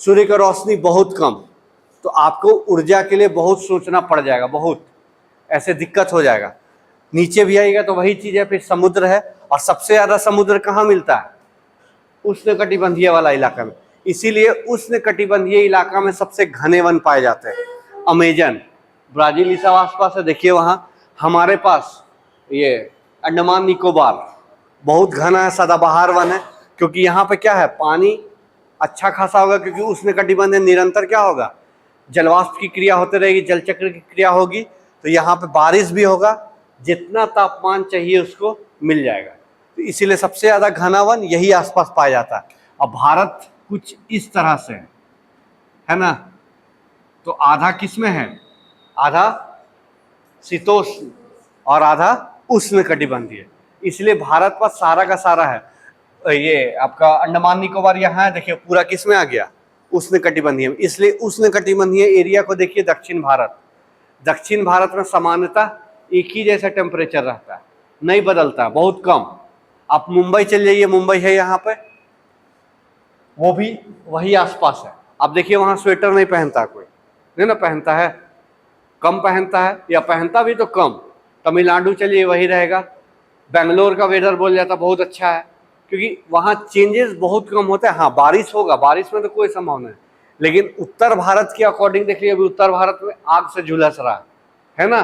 सूर्य की रोशनी बहुत कम, तो आपको ऊर्जा के लिए बहुत सोचना पड़ जाएगा, बहुत ऐसे दिक्कत हो जाएगा। नीचे भी आएगा तो वही चीज़ है, फिर समुद्र है, और सबसे ज़्यादा समुद्र कहाँ मिलता है? उष्णकटिबंधीय वाला इलाका में। इसीलिए उष्णकटिबंधीय इलाका में सबसे घने वन पाए जाते हैं। अमेजन, ब्राजील ये सब आसपास है, देखिए वहाँ। हमारे पास ये अंडमान निकोबार बहुत घना है, सदाबहार वन है, क्योंकि यहाँ पे क्या है, पानी अच्छा खासा होगा, क्योंकि उष्णकटिबंधीय निरंतर क्या होगा, जलवाष्प की क्रिया होती रहेगी, जल चक्र की क्रिया होगी, तो यहाँ पे बारिश भी होगा, जितना तापमान चाहिए उसको मिल जाएगा। तो इसीलिए सबसे ज्यादा घना वन यही आसपास पाया जाता है। अब भारत कुछ इस तरह से है ना, तो आधा किस में है, आधा शीतोष्ण और आधा उष्णकटिबंधीय, इसलिए भारत पर सारा का सारा है। ये आपका अंडमान निकोबार यहाँ है, देखिए पूरा किस में आ गया, उष्णकटिबंधीय में। इसलिए उष्णकटिबंधीय एरिया को देखिए, दक्षिण भारत, दक्षिण भारत में सामान्यतः एक ही जैसा टेम्परेचर रहता है, नहीं बदलता, बहुत कम। आप मुंबई चल जाइए, मुंबई है यहाँ पे, वो भी वही आसपास है। आप देखिए वहाँ स्वेटर नहीं पहनता कोई, नहीं ना पहनता है, कम पहनता है, या पहनता भी तो कम। तमिलनाडु चलिए वही रहेगा। बेंगलोर का वेदर बोल जाता बहुत अच्छा है, क्योंकि वहाँ चेंजेस बहुत कम होते हैं। हाँ बारिश होगा, बारिश में तो कोई संभावना है, लेकिन उत्तर भारत के अकॉर्डिंग देखिए, अभी उत्तर भारत में आग से झुलस रहा है ना,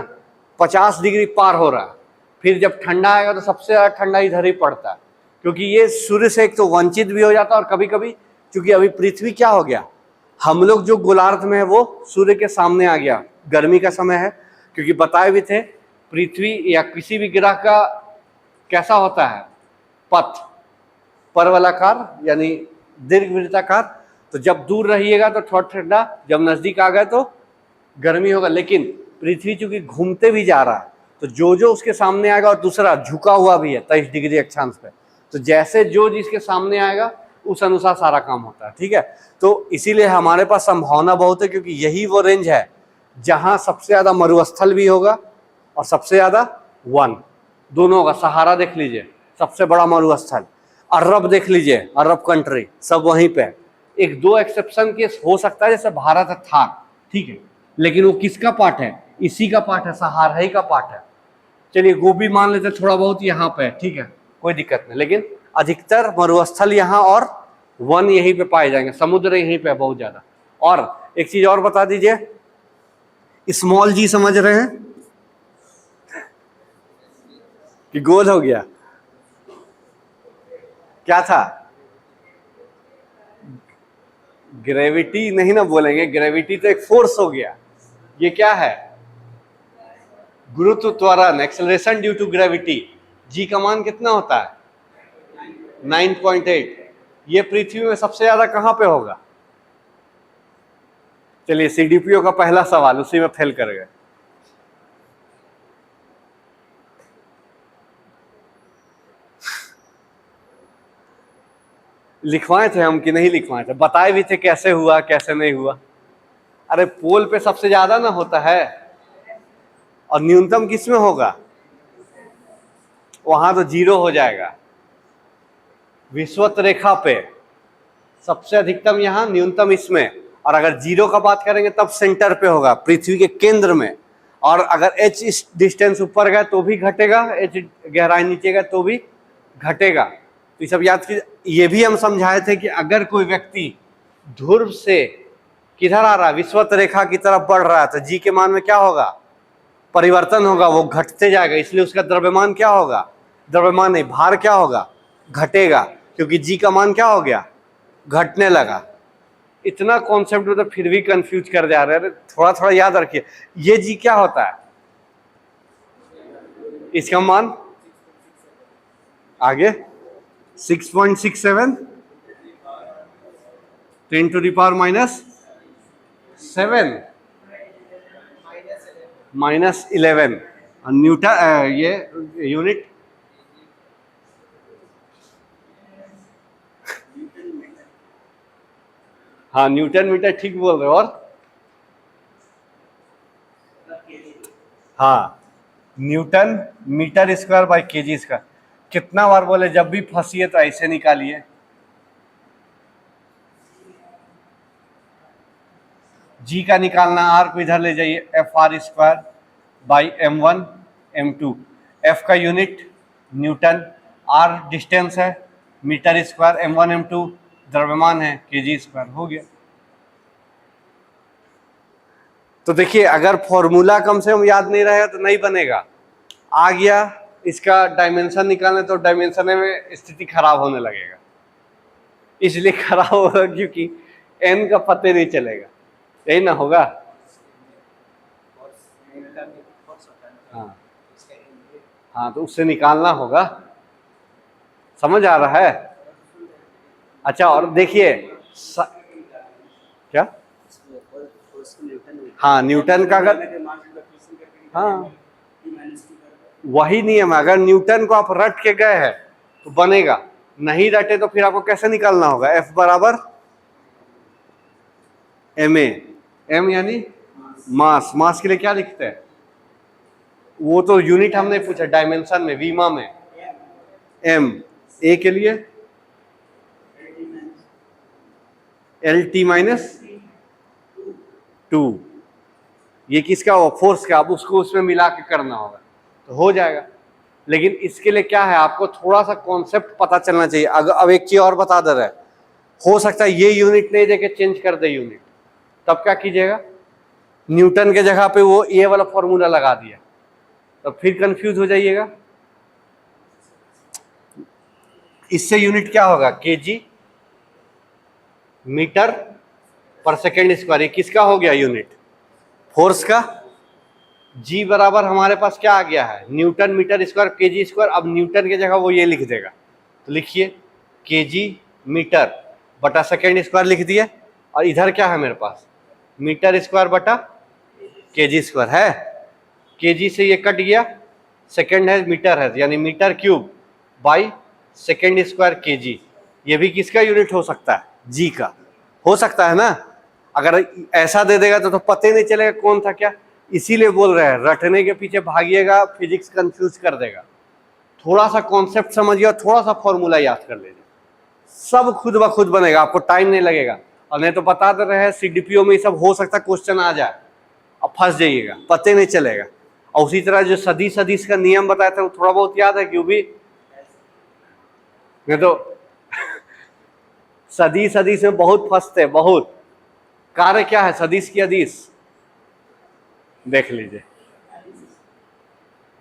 50 डिग्री पार हो रहा है। फिर जब ठंडा आएगा तो सबसे ज़्यादा ठंडा इधर ही पड़ता है, क्योंकि ये सूर्य से एक तो वंचित भी हो जाता है, और कभी कभी क्योंकि अभी पृथ्वी क्या हो गया, हम लोग जो गोलार्ध में है वो सूर्य के सामने आ गया, गर्मी का समय है। क्योंकि बताए भी थे, पृथ्वी या किसी भी ग्रह का कैसा होता है पथ, परवलयाकार यानी दीर्घवृत्ताकार। तो जब दूर रहिएगा तो थोड़ा ठंडा, जब नजदीक आ गए तो गर्मी होगा। लेकिन पृथ्वी चूंकि घूमते भी जा रहा है, तो जो जो उसके सामने आएगा, और दूसरा झुका हुआ भी है 23 डिग्री अक्षांश पे, तो जैसे जो जिसके सामने आएगा उस अनुसार सारा काम होता है, ठीक है। तो इसीलिए हमारे पास संभावना बहुत है, क्योंकि यही वो रेंज है जहां सबसे ज्यादा मरुस्थल भी होगा और सबसे ज्यादा वन, दोनों होगा। सहारा देख लीजिए, सबसे बड़ा मरुस्थल, अरब देख लीजिए, अरब कंट्री सब वहीं पे। एक दो एक्सेप्शन केस हो सकता है, जैसे भारत है, था, ठीक है, लेकिन वो किसका पार्ट है, इसी का पार्ट है, सहारा ही का पार्ट है। चलिए गोभी मान लेते थोड़ा बहुत यहाँ पे, ठीक है, कोई दिक्कत नहीं, लेकिन अधिकतर मरुस्थल यहाँ और वन यहीं पे पाए जाएंगे, समुद्र यहीं पे बहुत ज्यादा। और एक चीज और बता दीजिए, स्मॉल जी समझ रहे हैं कि गोल हो गया, क्या था, ग्रेविटी नहीं ना बोलेंगे, ग्रेविटी तो एक फोर्स हो गया। ये क्या है, गुरुत्व त्वरण, एक्सेलरेशन ड्यू टू ग्रेविटी। जी का मान कितना होता है, 9.8। ये पृथ्वी में सबसे ज्यादा कहां पे होगा? चलिए सीडीपीओ का पहला सवाल उसी में फेल कर गए। लिखवाए थे हम कि नहीं लिखवाए थे? बताए भी थे कैसे हुआ कैसे नहीं हुआ। अरे पोल पे सबसे ज्यादा ना होता है, और न्यूनतम किस में होगा? वहां तो 0 हो जाएगा। विषुवत रेखा पे सबसे अधिकतम यहाँ, न्यूनतम इसमें। और अगर 0 का बात करेंगे तब सेंटर पे होगा, पृथ्वी के केंद्र में। और अगर h इस डिस्टेंस ऊपर गया तो भी घटेगा, h गहराई नीचे गया तो भी घटेगा। तो ये सब याद कीजिए। ये भी हम समझाए थे कि अगर कोई व्यक्ति ध्रुव से किधर आ रहा है, विषुवत रेखा की तरफ बढ़ रहा है, तो जी के मान में क्या होगा? परिवर्तन होगा, वो घटते जाएगा। इसलिए उसका द्रव्यमान क्या होगा? द्रव्यमान नहीं, भार क्या होगा? घटेगा, क्योंकि जी का मान क्या हो गया? घटने लगा। इतना कॉन्सेप्ट में तो फिर भी कंफ्यूज कर जा रहे हैं। थोड़ा थोड़ा याद रखिए, ये जी क्या होता है? इसका मान आगे 6.67 10⁻⁻7 -11 न्यूटन, ये यूनिट हाँ न्यूटन मीटर, ठीक बोल रहे हो। और हाँ newton metre square by kg square. कितना बार बोले, जब भी फंसिए तो ऐसे निकालिए। जी का निकालना, आर को इधर ले जाइए, F R square by m1 m2। F का यूनिट न्यूटन, आर डिस्टेंस है मीटर स्क्वायर, m1 m2 द्रव्यमान है kg स्क्वायर। हो गया। तो देखिए अगर फॉर्मूला कम से कम याद नहीं रहेगा तो नहीं बनेगा। आ गया इसका डायमेंशन निकालने तो डायमेंशन में स्थिति खराब होने लगेगा। इसलिए खराब होगा क्योंकि n का पते नहीं चलेगा, यही ना होगा। हाँ हाँ, तो उससे निकालना होगा। समझ आ रहा है? अच्छा, और देखिए क्या, हाँ न्यूटन का अगर, हाँ वही नियम है। अगर न्यूटन को आप रट के गए हैं तो बनेगा, नहीं रटे तो फिर आपको कैसे निकालना होगा? F बराबर ma, m यानी मास। मास के लिए क्या लिखते हैं? वो तो यूनिट हमने पूछा, डायमेंशन में, वीमा में m। a के लिए LT माइनस 2। ये किसका हो? फोर्स का। अब उसको उसमें मिला के करना होगा तो हो जाएगा। लेकिन इसके लिए क्या है, आपको थोड़ा सा कॉन्सेप्ट पता चलना चाहिए। अब एक चीज और बता दे रहा है, हो सकता है ये यूनिट नहीं देके चेंज कर दे यूनिट, तब क्या कीजिएगा? न्यूटन के जगह पे वो ये वाला फॉर्मूला लगा दिया, तो फिर कंफ्यूज हो जाइएगा। इससे यूनिट क्या होगा? kg मीटर पर सेकेंड स्क्वायर। ये किसका हो गया यूनिट? फोर्स का। g बराबर हमारे पास क्या आ गया है? Newton metre square kg square. अब न्यूटन की जगह वो ये लिख देगा, तो लिखिए kg मीटर बटा सेकेंड स्क्वायर लिख दिए, और इधर क्या है मेरे पास? मीटर स्क्वायर बटा kg स्क्वायर है। kg से ये कट गया, सेकेंड है मीटर है, यानी metre cube by second square kg। ये भी किसका यूनिट हो सकता है? g का हो सकता है ना। अगर ऐसा दे देगा तो पता ही नहीं चलेगा कौन था क्या। इसीलिए बोल रहे हैं रटने के पीछे भागिएगा, फिजिक्स कंफ्यूज कर देगा। थोड़ा सा कॉन्सेप्ट समझिए और थोड़ा सा फॉर्मूला याद कर लीजिए, सब खुद ब खुद बनेगा, आपको टाइम नहीं लगेगा। और नहीं तो बता दे रहे हैं CDPO में ये सब हो सकता है क्वेश्चन आ जाए, अब फंस जाइएगा, पता नहीं चलेगा। और उसी तरह जो सदिश सदिश का नियम बताया था वो थोड़ा बहुत याद है क्यों भी? नहीं तो सदिश सदिश में बहुत फंसते, बहुत। कार्य क्या है सदिश की? अदिश देख लीजिए,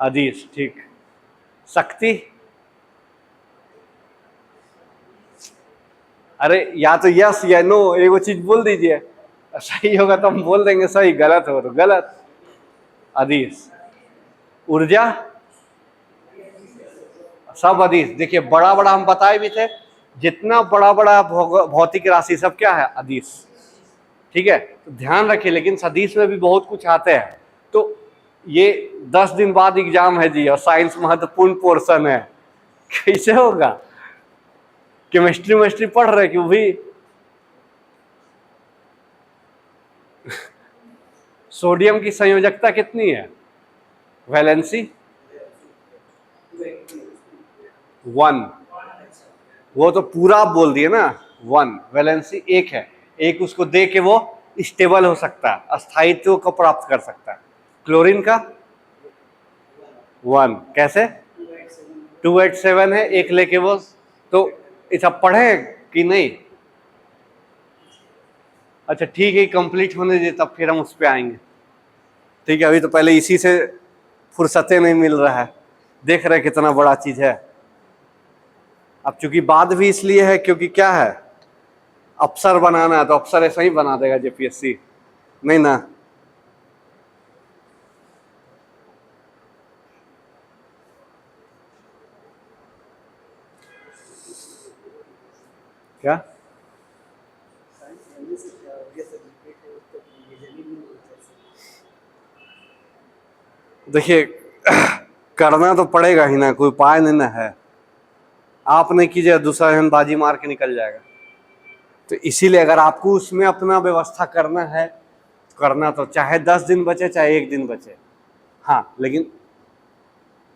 अदिश, ठीक। शक्ति, अरे या तो यस या नो, एक वो चीज बोल दीजिए, सही होगा तो हम बोल देंगे सही, गलत हो तो गलत। अदिश, ऊर्जा, सब अदिश। देखिए बड़ा बड़ा हम बताए भी थे, जितना बड़ा बड़ा भौतिक राशि सब क्या है? अदिश। ठीक है, तो ध्यान रखिए। लेकिन सदिश में भी बहुत कुछ आते हैं, तो ये 10 दिन बाद एग्जाम है जी, और साइंस महत्वपूर्ण पोर्शन है, कैसे होगा? केमिस्ट्री वेमिस्ट्री पढ़ रहे क्यों भी? सोडियम की संयोजकता कितनी है? वैलेंसी 1। वो तो पूरा बोल दिए ना, 1। वैलेंसी 1 है, एक उसको दे के वो स्टेबल हो सकता है, अस्थायित्व को प्राप्त कर सकता है। क्लोरीन का 1, कैसे? 287 है, एक लेके वो। तो इसे पढ़े कि नहीं? अच्छा ठीक है, कंप्लीट होने दे तब फिर हम उस पर आएंगे। ठीक है, अभी तो पहले इसी से फुर्सतें नहीं मिल रहा है। देख रहे कितना बड़ा चीज है। अब चूंकि बाद भी इसलिए है क्योंकि क्या है, अफसर बनाना है, तो अफसर ऐसा ही बना देगा JPSC, नहीं ना? क्या देखिए करना तो पड़ेगा ही ना, कोई उपाय नहीं ना है। आप नहीं कीजिए, दूसरा जन बाजी मार के निकल जाएगा। तो इसीलिए अगर आपको उसमें अपना व्यवस्था करना है, करना तो चाहे 10 दिन बचे चाहे 1 दिन बचे। हाँ, लेकिन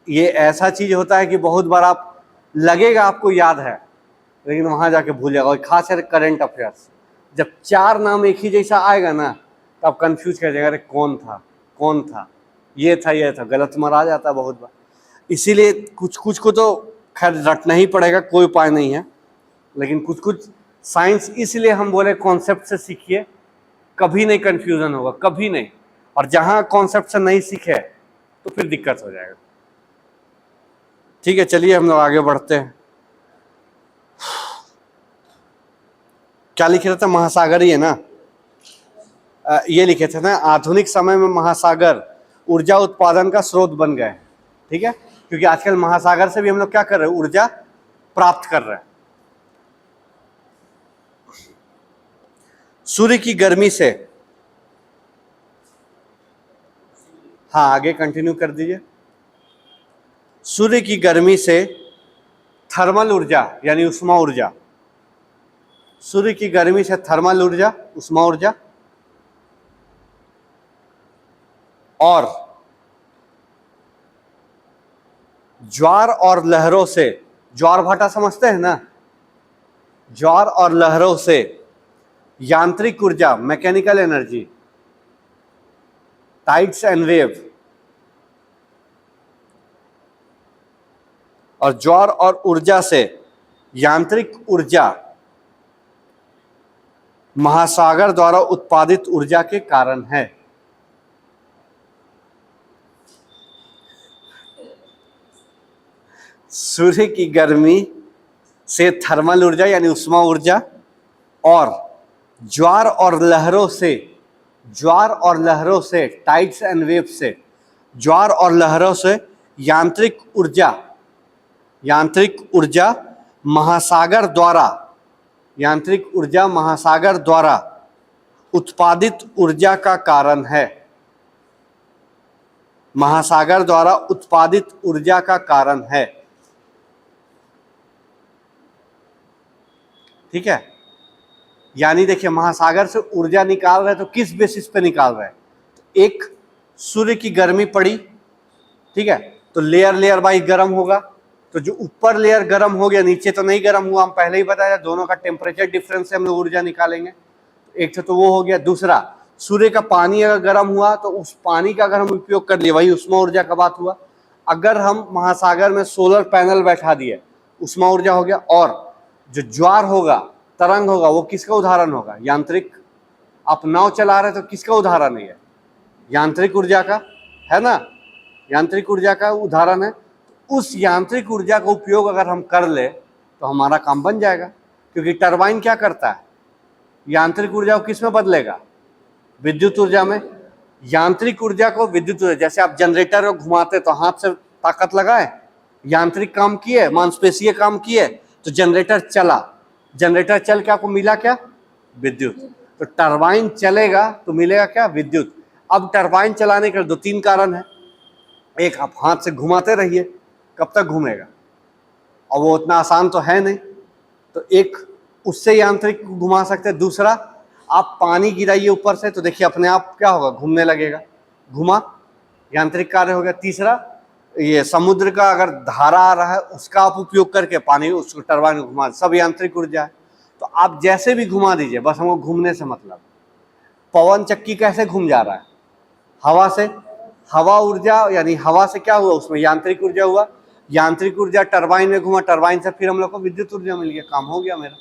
ये ऐसा चीज होता है कि बहुत बार आप लगेगा आपको याद है, लेकिन वहां जाके भूल जाएगा। और खास कर करंट अफेयर्स, जब 4 नाम एक ही जैसा आएगा ना, तो आप कंफ्यूज कर जाएगा, अरे कौन था कौन था, ये था, गलत मरा जाता है बहुत बार। इसीलिए कुछ कुछ को तो खैर रटना ही पड़ेगा, कोई उपाय नहीं है, लेकिन कुछ कुछ साइंस इसलिए हम बोले कॉन्सेप्ट से सीखिए, कभी नहीं कंफ्यूजन होगा, कभी नहीं। और जहां कॉन्सेप्ट से नहीं सीखे तो फिर दिक्कत हो जाएगा। ठीक है, चलिए हम लोग आगे बढ़ते हैं। क्या लिखे रहता, महासागर ही है ना, ये लिखे थे ना, आधुनिक समय में महासागर ऊर्जा उत्पादन का स्रोत बन गए। ठीक है, क्योंकि आजकल महासागर से भी हम लोग क्या कर रहे हैं, ऊर्जा प्राप्त कर रहे हैं। सूर्य की गर्मी से, हाँ आगे कंटिन्यू कर दीजिए। सूर्य की गर्मी से थर्मल ऊर्जा यानी उष्मा ऊर्जा, सूर्य की गर्मी से थर्मल ऊर्जा, उष्मा ऊर्जा, और ज्वार और लहरों से, ज्वार भाटा समझते हैं ना, ज्वार और लहरों से यांत्रिक ऊर्जा, mechanical energy, tides and wave, और ज्वार और ऊर्जा से यांत्रिक ऊर्जा महासागर द्वारा उत्पादित ऊर्जा के कारण है। सूर्य की गर्मी से थर्मल ऊर्जा यानी उष्मा ऊर्जा, और ज्वार और लहरों से, ज्वार और लहरों से, टाइड्स एंड वेव से, ज्वार और लहरों से यांत्रिक ऊर्जा, यांत्रिक ऊर्जा महासागर द्वारा, यांत्रिक ऊर्जा महासागर द्वारा उत्पादित ऊर्जा का कारण है। महासागर द्वारा उत्पादित ऊर्जा का कारण है। ठीक है, यानी देखिए महासागर से ऊर्जा निकाल रहे तो किस बेसिस पे निकाल रहे हैं, तो एक सूर्य की गर्मी पड़ी, ठीक है, तो लेयर लेयर वाइज गर्म होगा, तो जो ऊपर लेयर गर्म हो गया नीचे तो नहीं गर्म हुआ, हम पहले ही बताया दोनों का टेम्परेचर डिफरेंस से हम लोग ऊर्जा निकालेंगे। एक तो वो हो गया, दूसरा सूर्य का पानी अगर गर्म हुआ तो उस पानी का अगर हम उपयोग कर लिए, वही उष्मा ऊर्जा का बात हुआ। अगर हम महासागर में सोलर पैनल बैठा दिए, उष्मा ऊर्जा हो गया। और जो ज्वार होगा, तरंग होगा, वो किसका उदाहरण होगा, यांत्रिक। आप नाव चला रहे तो किसका उदाहरण है, यांत्रिक ऊर्जा का, है ना, यांत्रिक ऊर्जा का उदाहरण है। उस यांत्रिक ऊर्जा का उपयोग अगर हम कर ले तो हमारा काम बन जाएगा, क्योंकि टरबाइन क्या करता है, यांत्रिक ऊर्जा को किस में बदलेगा, विद्युत ऊर्जा में। यांत्रिक ऊर्जा को विद्युत ऊर्जा, जैसे आप जनरेटर को घुमाते तो हाथ से ताकत लगाए, यांत्रिक काम किए, मांसपेशीय काम किए, तो जनरेटर चला, जनरेटर चल के आपको मिला क्या, विद्युत। तो टरबाइन चलेगा तो मिलेगा क्या, विद्युत। अब टरबाइन चलाने के 2-3 कारण है। एक, आप हाथ से घुमाते रहिए, कब तक घूमेगा, और वो उतना आसान तो है नहीं, तो एक उससे यांत्रिक घुमा सकते हैं। दूसरा, आप पानी गिराइए ऊपर से तो देखिए अपने आप क्या होगा, घूमने लगेगा, घुमा, यांत्रिक कार्य हो गया। तीसरा, ये समुद्र का अगर धारा आ रहा है उसका आप उपयोग करके पानी उसको टरबाइन को घुमा, सब यांत्रिक ऊर्जा है। तो आप जैसे भी घुमा दीजिए, बस हमको घूमने से मतलब। पवन चक्की कैसे घूम जा रहा है, हवा से, हवा ऊर्जा यानी हवा से क्या हुआ, उसमें यांत्रिक ऊर्जा हुआ, यांत्रिक ऊर्जा टरबाइन में घुमा, टरबाइन से फिर हम लोग को विद्युत ऊर्जा मिल गया, काम हो गया मेरा।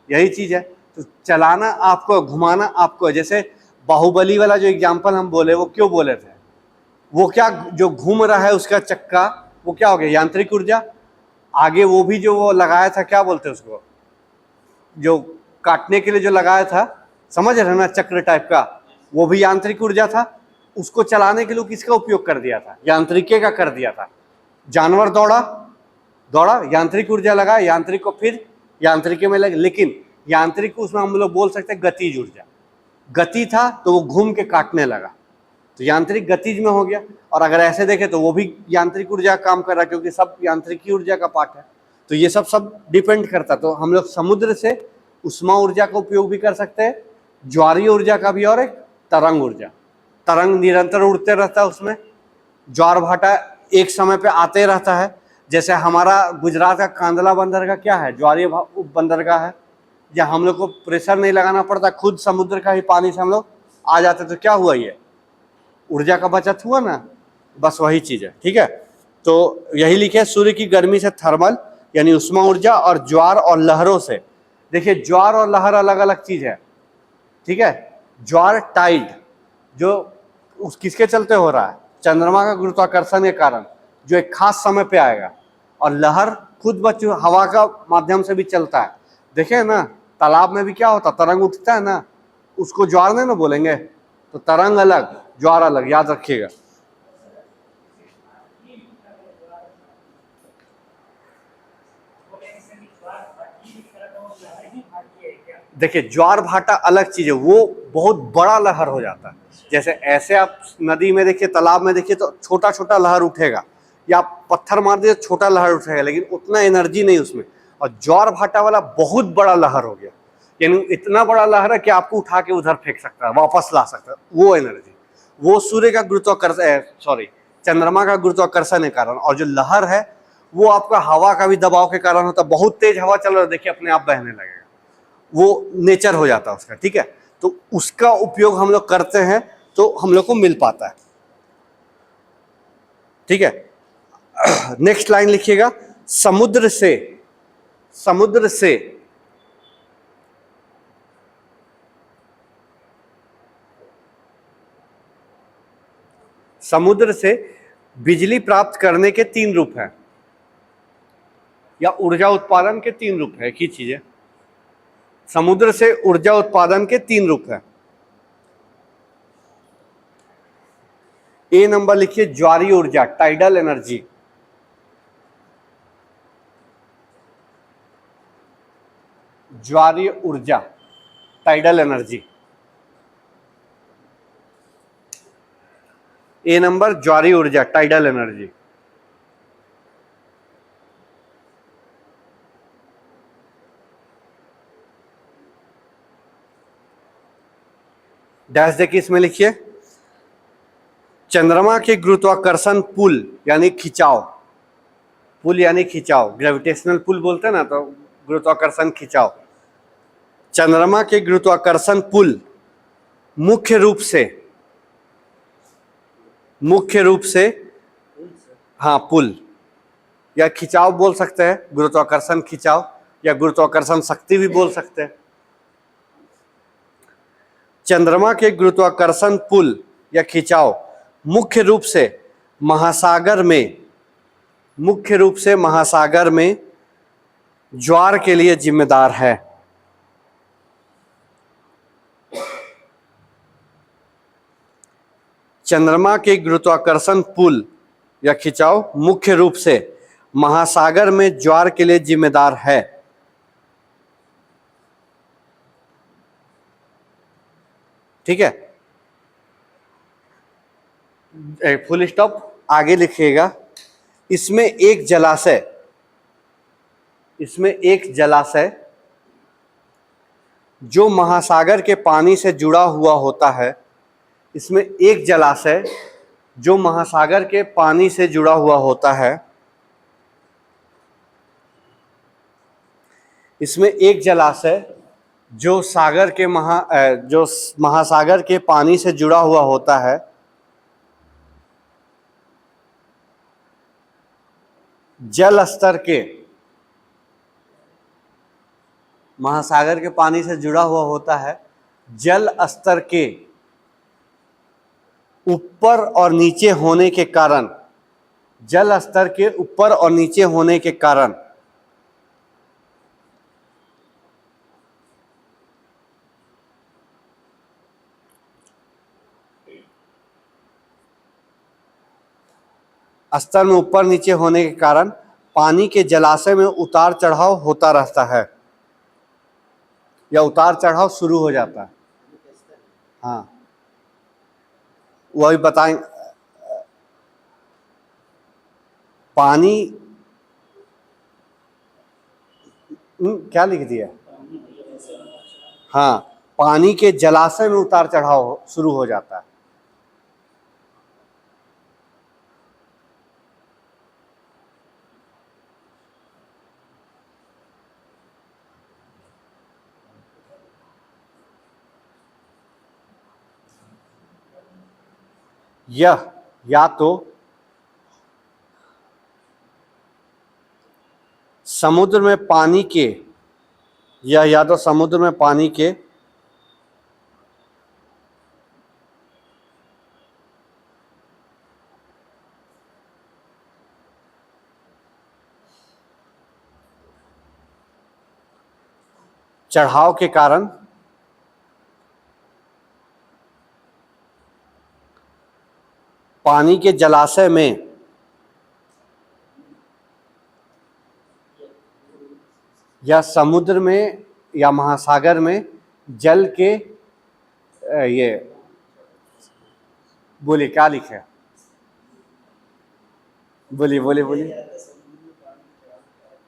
यही चीज है। तो चलाना आपको, घुमाना आपको। जैसे बाहुबली वाला जो एग्जाम्पल हम बोले, वो क्यों बोले थे, वो क्या, जो घूम रहा है उसका चक्का, वो क्या हो गया, यांत्रिक ऊर्जा। आगे वो भी जो वो लगाया था, क्या बोलते हैं उसको, जो काटने के लिए जो लगाया था, समझ रहे ना, चक्र टाइप का, वो भी यांत्रिक ऊर्जा था। उसको चलाने के लिए किसका उपयोग कर दिया था, यांत्रिके का कर दिया था। जानवर दौड़ा दौड़ा, यांत्रिक ऊर्जा लगा, यांत्रिक को फिर यांत्रिके में लगे, लेकिन यांत्रिक को उसमें हम लोग बोल सकते हैं गतिज ऊर्जा। गति था तो वो घूम के काटने लगा, तो यांत्रिक गतिज में हो गया। और अगर ऐसे देखे तो वो भी यांत्रिक ऊर्जा काम कर रहा है, क्योंकि सब यांत्रिकी ऊर्जा का पार्ट है। तो ये सब डिपेंड करता। तो हम लोग समुद्र से उष्मा ऊर्जा का उपयोग भी कर सकते हैं, ज्वारीय ऊर्जा का भी, और एक तरंग ऊर्जा। तरंग निरंतर उड़ते रहता है, उसमें ज्वार भाटा एक समय पे आते रहता है। जैसे हमारा गुजरात का कांदला बंदरगाह क्या है, ज्वारीय बंदरगाह है, जहाँ हम लोग को प्रेशर नहीं लगाना पड़ता, खुद समुद्र का ही पानी से हम लोग आ जाते तो क्या हुआ, ये ऊर्जा का बचत हुआ ना, बस वही चीज है। ठीक है, तो यही लिखे सूर्य की गर्मी से थर्मल यानी उष्मा ऊर्जा और ज्वार और लहरों से। देखिए ज्वार और लहर अलग अलग चीज है। ठीक है, ज्वार टाइड जो उस किसके चलते हो रहा है, चंद्रमा का गुरुत्वाकर्षण के कारण, जो एक खास समय पे आएगा। और लहर खुद हवा का माध्यम से भी चलता है। देखे ना तालाब में भी क्या होता, तरंग उठता है ना, उसको ज्वार नहीं ना बोलेंगे। तो तरंग अलग ज्वार अलग, याद रखिएगा। देखिए ज्वार भाटा अलग चीज है, वो बहुत बड़ा लहर हो जाता है। जैसे ऐसे आप नदी में देखिए, तालाब में देखिए तो छोटा छोटा लहर उठेगा, या पत्थर मार दिए छोटा लहर उठेगा, लेकिन उतना एनर्जी नहीं उसमें। और ज्वार भाटा वाला बहुत बड़ा लहर हो गया, यानी इतना बड़ा लहर है कि आपको उठा के उधर फेंक सकता है, वापस ला सकता है। वो एनर्जी, वो सूर्य का गुरुत्वाकर्षण, सॉरी चंद्रमा का गुरुत्वाकर्षण के कारण। और जो लहर है वो आपका हवा का भी दबाव के कारण होता है। बहुत तेज हवा चल रहा है, देखिए अपने आप बहने लगेगा, वो नेचर हो जाता है उसका। ठीक है, तो उसका उपयोग हम लोग करते हैं तो हम लोग को मिल पाता है। ठीक है, नेक्स्ट लाइन लिखिएगा, समुद्र से, समुद्र से समुद्र से बिजली प्राप्त करने के 3 रूप हैं, या ऊर्जा उत्पादन के 3 रूप है, एक ही चीज है। समुद्र से ऊर्जा उत्पादन के 3 रूप हैं। ए नंबर लिखिए, ज्वारीय ऊर्जा, टाइडल एनर्जी। ज्वारीय ऊर्जा, टाइडल एनर्जी। ए नंबर ज्वारीय ऊर्जा, टाइडल एनर्जी। डैश देखिए, इसमें लिखिए, चंद्रमा के गुरुत्वाकर्षण पुल यानी खिंचाव, पुल यानी खिंचाव, ग्रेविटेशनल पुल बोलते हैं ना, तो गुरुत्वाकर्षण खिंचाव। चंद्रमा के गुरुत्वाकर्षण पुल मुख्य रूप से, मुख्य रूप से, हाँ पुल या खिंचाव बोल सकते हैं, गुरुत्वाकर्षण खिंचाव या गुरुत्वाकर्षण शक्ति भी बोल सकते हैं। चंद्रमा के गुरुत्वाकर्षण पुल या खिंचाव मुख्य रूप से महासागर में, मुख्य रूप से महासागर में ज्वार के लिए जिम्मेदार है। चंद्रमा के गुरुत्वाकर्षण पुल या खिंचाव मुख्य रूप से महासागर में ज्वार के लिए जिम्मेदार है। ठीक है, फुल स्टॉप, आगे लिखिएगा, इसमें एक जलाशय, इसमें एक जलाशय जो महासागर के पानी से जुड़ा हुआ होता है, इसमें एक जलाशय जो महासागर के पानी से जुड़ा हुआ होता है, इसमें एक जलाशय जो सागर के जो महासागर के पानी से जुड़ा हुआ होता है, जल स्तर के, महासागर के पानी से जुड़ा हुआ होता है, जल स्तर के ऊपर और नीचे होने के कारण, जल स्तर के ऊपर और नीचे होने के कारण स्तर में ऊपर नीचे होने के कारण पानी के जलाशय में उतार चढ़ाव होता रहता है, या उतार चढ़ाव शुरू हो जाता है। हाँ वही बताएं, पानी क्या लिख दिया, हाँ पानी के जलाशय में उतार चढ़ाव शुरू हो जाता है। यह या तो समुद्र में पानी के या तो समुद्र में पानी के चढ़ाव के कारण पानी के जलाशय में या समुद्र में या महासागर में जल के ये बोलिए क्या लिखे है? बोलिए बोलिए बोलिए।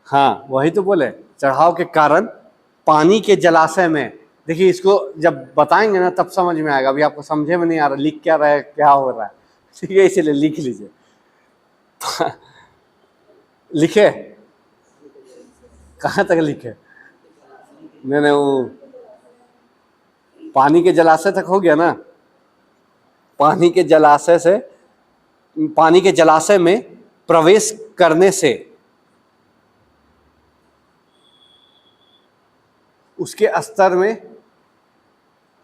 हाँ वही तो बोले, चढ़ाव के कारण पानी के जलाशय में। देखिए इसको जब बताएंगे ना तब समझ में आएगा, अभी आपको समझे में नहीं आ रहा लिख क्या रहा है क्या हो रहा है, ठीक है, इसलिए लिख लीजिए। लिखे कहाँ तक लिखे? नहीं वो पानी के जलाशय तक हो गया ना। पानी के जलाशय में प्रवेश करने से उसके स्तर में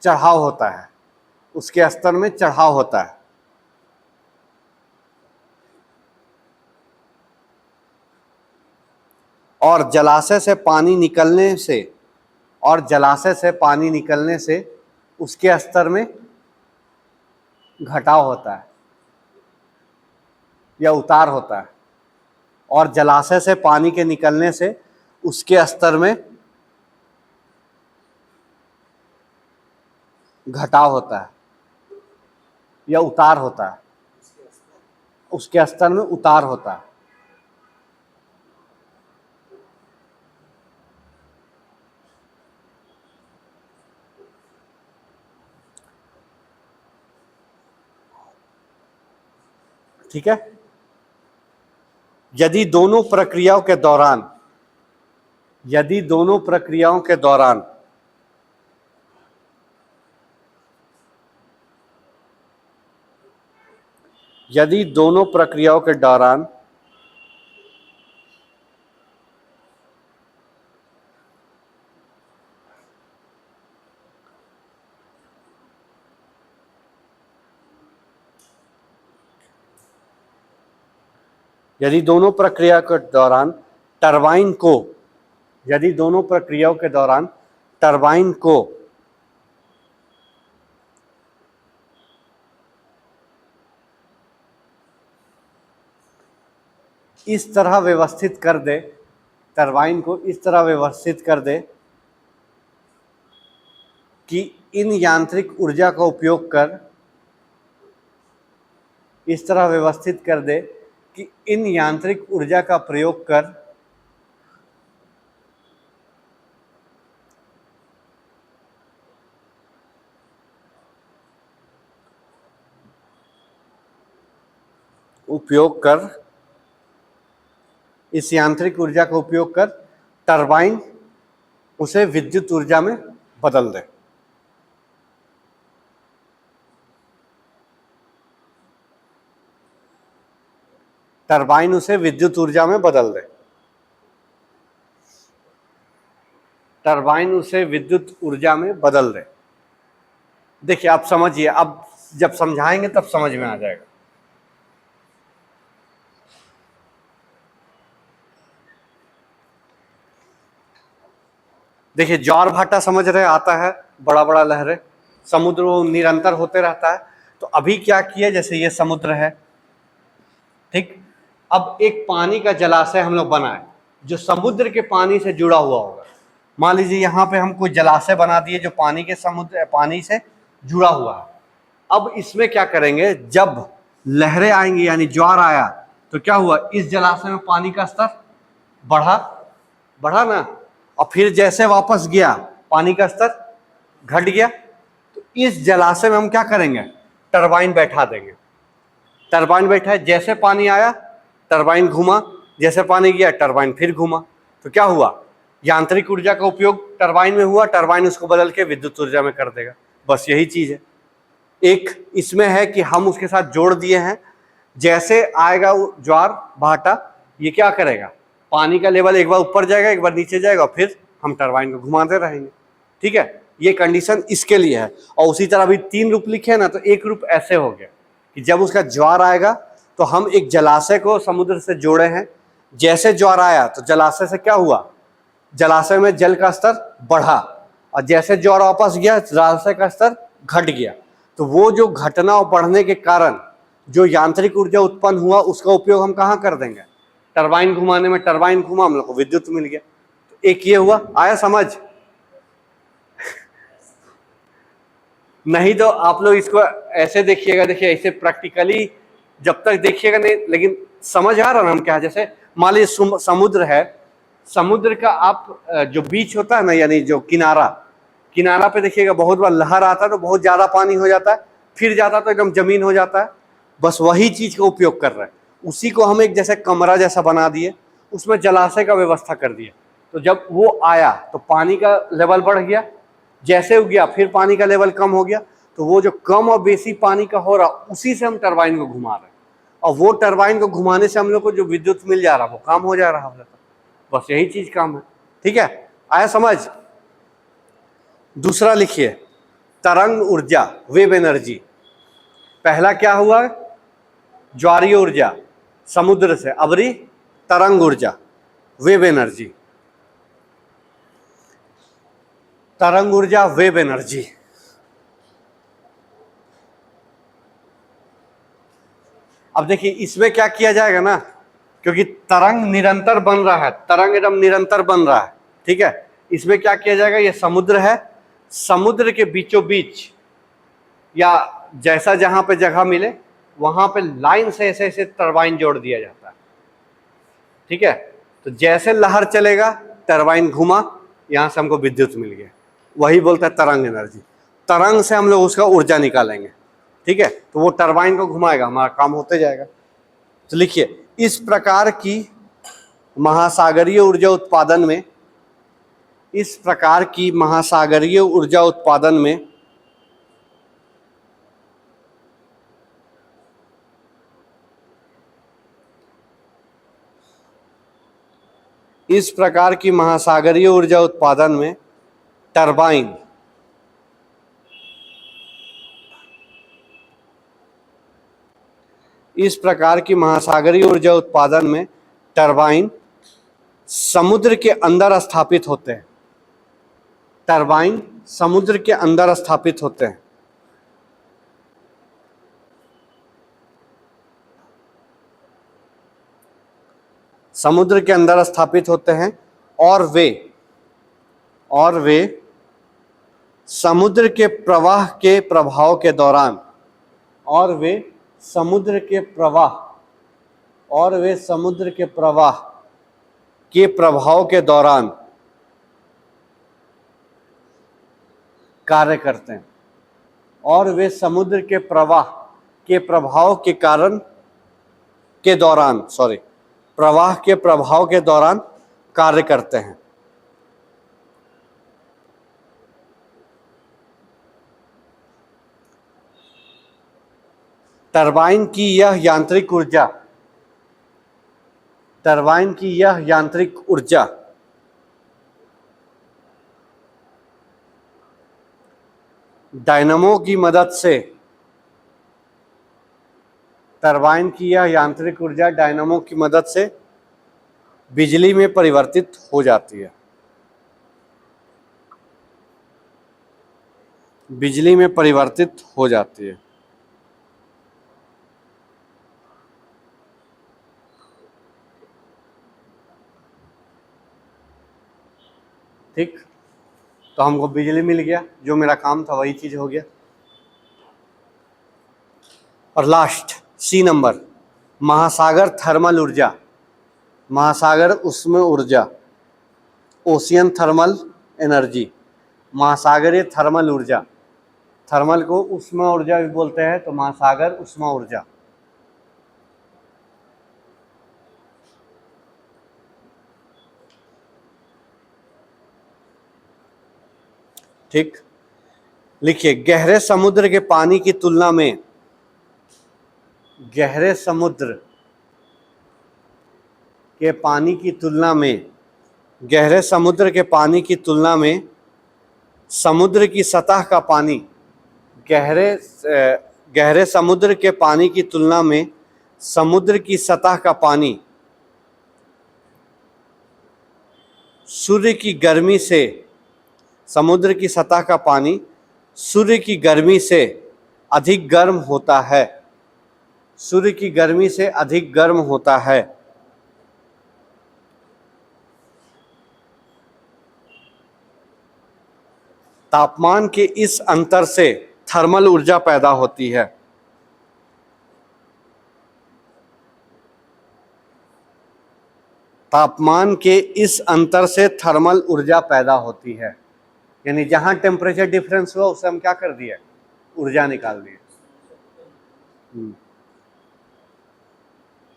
चढ़ाव होता है, उसके स्तर में चढ़ाव होता है। और जलाशय से पानी निकलने से उसके स्तर में घटाव होता है या उतार होता है। और जलाशय से पानी के निकलने से उसके स्तर में घटाव होता है या उतार होता है, उसके स्तर में उतार होता है। ठीक है, यदि दोनों प्रक्रियाओं के दौरान यदि दोनों प्रक्रियाओं के दौरान टरबाइन को इस तरह व्यवस्थित कर दे कि इन यांत्रिक ऊर्जा का उपयोग कर इस यांत्रिक ऊर्जा का उपयोग कर टरबाइन उसे विद्युत ऊर्जा में बदल दे। टरबाइन उसे विद्युत ऊर्जा में बदल दे। टरबाइन उसे विद्युत ऊर्जा में बदल दे। देखिए आप समझिए, अब जब समझाएंगे तब समझ में आ जाएगा। देखिए ज्वार भाटा समझ रहे, आता है बड़ा बड़ा लहरें, समुद्र वो निरंतर होते रहता है। तो अभी क्या किया, जैसे ये समुद्र है, ठीक, अब एक पानी का जलाशय हम लोग बनाए जो समुद्र के पानी से जुड़ा हुआ होगा। मान लीजिए यहाँ पे हम कोई जलाशय बना दिए जो पानी से जुड़ा हुआ है। अब इसमें क्या करेंगे, जब लहरें आएंगी यानी ज्वार आया तो क्या हुआ, इस जलाशय में पानी का स्तर बढ़ा ना, और फिर जैसे वापस गया पानी का स्तर घट गया। तो इस जलाशय में हम क्या करेंगे, टरबाइन बैठा देंगे। टरबाइन बैठा, जैसे पानी आया टरबाइन घूमा, जैसे पानी गया टरबाइन फिर घूमा। तो क्या हुआ, यांत्रिक ऊर्जा का उपयोग टरबाइन में हुआ, टरबाइन उसको बदल के विद्युत ऊर्जा में कर देगा। बस यही चीज है। एक इसमें है कि हम उसके साथ जोड़ दिए हैं, जैसे आएगा वो ज्वार भाटा, ये क्या करेगा, पानी का लेवल एक बार ऊपर जाएगा, एक बार नीचे जाएगा, फिर हम टरबाइन को घुमाते रहेंगे। ठीक है, ये कंडीशन इसके लिए है। और उसी तरह अभी 3 रूप लिखे हैं ना, तो एक रूप ऐसे हो गया कि जब उसका ज्वार आएगा तो हम एक जलाशय को समुद्र से जोड़े हैं, जैसे ज्वार आया तो जलाशय से क्या हुआ, जलाशय में जल का स्तर बढ़ा, और जैसे ज्वार वापस गया जलाशय का स्तर घट गया। तो वो जो घटना और बढ़ने के कारण जो यांत्रिक ऊर्जा उत्पन्न हुआ, उसका उपयोग हम कहाँ कर देंगे, टरबाइन घुमाने में। टरबाइन घुमा, हम लोग को विद्युत मिल गया। तो एक ये हुआ, आया समझ? नहीं तो आप लोग इसको ऐसे देखिएगा, देखिए ऐसे प्रैक्टिकली जब तक देखिएगा नहीं, लेकिन समझ आ रहा ना हम क्या, जैसे मान लीजिए समुद्र है, समुद्र का आप जो बीच होता है ना, यानी जो किनारा, किनारा पे देखिएगा बहुत बार लहर आता है तो बहुत ज्यादा पानी हो जाता है, फिर जाता है तो एकदम जमीन हो जाता है। बस वही चीज का उपयोग कर रहे हैं, उसी को हम एक जैसे कमरा जैसा बना दिए, उसमें जलाशय का व्यवस्था कर दिए। तो जब वो आया तो पानी का लेवल बढ़ गया, जैसे हो गया फिर पानी का लेवल कम हो गया, तो वो जो कम और बेसी पानी का हो रहा, उसी से हम टरबाइन को घुमा रहे हैं, और वो टरबाइन को घुमाने से हम लोग को जो विद्युत मिल जा रहा वो काम हो जा रहा है। बस यही चीज काम है। ठीक है, आया समझ? दूसरा लिखिए, तरंग ऊर्जा, वेव एनर्जी। पहला क्या हुआ, ज्वारीय ऊर्जा समुद्र से, अबरी तरंग ऊर्जा, वेव एनर्जी। तरंग ऊर्जा, वेव एनर्जी। अब देखिए इसमें क्या किया जाएगा ना, क्योंकि तरंग निरंतर बन रहा है, तरंग एकदम निरंतर बन रहा है। ठीक है, इसमें क्या किया जाएगा, ये समुद्र है, समुद्र के बीचों बीच या जैसा जहां पे जगह मिले वहां पे लाइन से ऐसे ऐसे टरबाइन जोड़ दिया जाता है। ठीक है, तो जैसे लहर चलेगा टरबाइन घुमा, यहां से हमको विद्युत मिल गया, वही बोलता है तरंग एनर्जी। तरंग से हम लोग उसका ऊर्जा निकालेंगे। ठीक है, तो वो टरबाइन को घुमाएगा, हमारा काम होते जाएगा। तो लिखिए, इस प्रकार की महासागरीय ऊर्जा उत्पादन में, इस प्रकार की महासागरीय ऊर्जा उत्पादन में इस प्रकार की महासागरीय ऊर्जा उत्पादन में टरबाइन इस प्रकार की महासागरीय ऊर्जा उत्पादन में टरबाइन समुद्र के अंदर स्थापित होते हैं। टरबाइन समुद्र के अंदर स्थापित होते हैं। समुद्र के अंदर स्थापित होते हैं और वे समुद्र के प्रवाह के प्रभाव के दौरान और वे समुद्र के प्रवाह के प्रभाव के दौरान कार्य करते हैं, और वे समुद्र के प्रवाह के प्रभाव के कारण के दौरान प्रवाह के प्रभाव के दौरान कार्य करते हैं। टरबाइन की यह यांत्रिक ऊर्जा डायनामो की मदद से टरबाइन की यह यांत्रिक ऊर्जा डायनामो की मदद से बिजली में परिवर्तित हो जाती है। बिजली में परिवर्तित हो जाती है। ठीक, तो हमको बिजली मिल गया, जो मेरा काम था वही चीज हो गया। और लास्ट सी नंबर, महासागर थर्मल ऊर्जा, महासागर उष्म ऊर्जा, ओशियन थर्मल एनर्जी, महासागरीय थर्मल ऊर्जा। थर्मल को उष्मा ऊर्जा भी बोलते हैं, तो महासागर उष्मा ऊर्जा। ठीक, लिखिए, गहरे समुद्र के पानी की तुलना में, गहरे समुद्र के पानी की तुलना में, गहरे समुद्र के पानी की तुलना में समुद्र की सतह का पानी, गहरे समुद्र के पानी की तुलना में समुद्र की सतह का पानी सूर्य की गर्मी से, समुद्र की सतह का पानी सूर्य की गर्मी से अधिक गर्म होता है, सूर्य की गर्मी से अधिक गर्म होता है। तापमान के इस अंतर से थर्मल ऊर्जा पैदा होती है। तापमान के इस अंतर से थर्मल ऊर्जा पैदा होती है, यानी जहां टेम्परेचर डिफरेंस हुआ उसे हम क्या कर दिए, ऊर्जा निकाल दिए।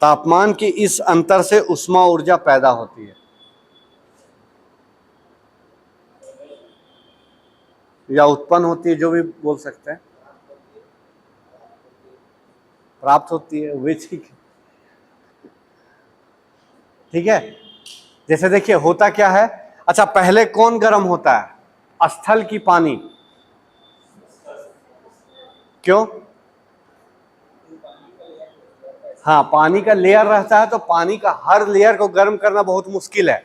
तापमान के इस अंतर से उष्मा ऊर्जा पैदा होती है, या उत्पन्न होती है, जो भी बोल सकते हैं, प्राप्त होती है, वे ठीक है। जैसे देखिए होता क्या है, अच्छा पहले कौन गर्म होता है, स्थल की पानी, क्यों? हाँ, पानी का लेयर रहता है तो पानी का हर लेयर को गर्म करना बहुत मुश्किल है,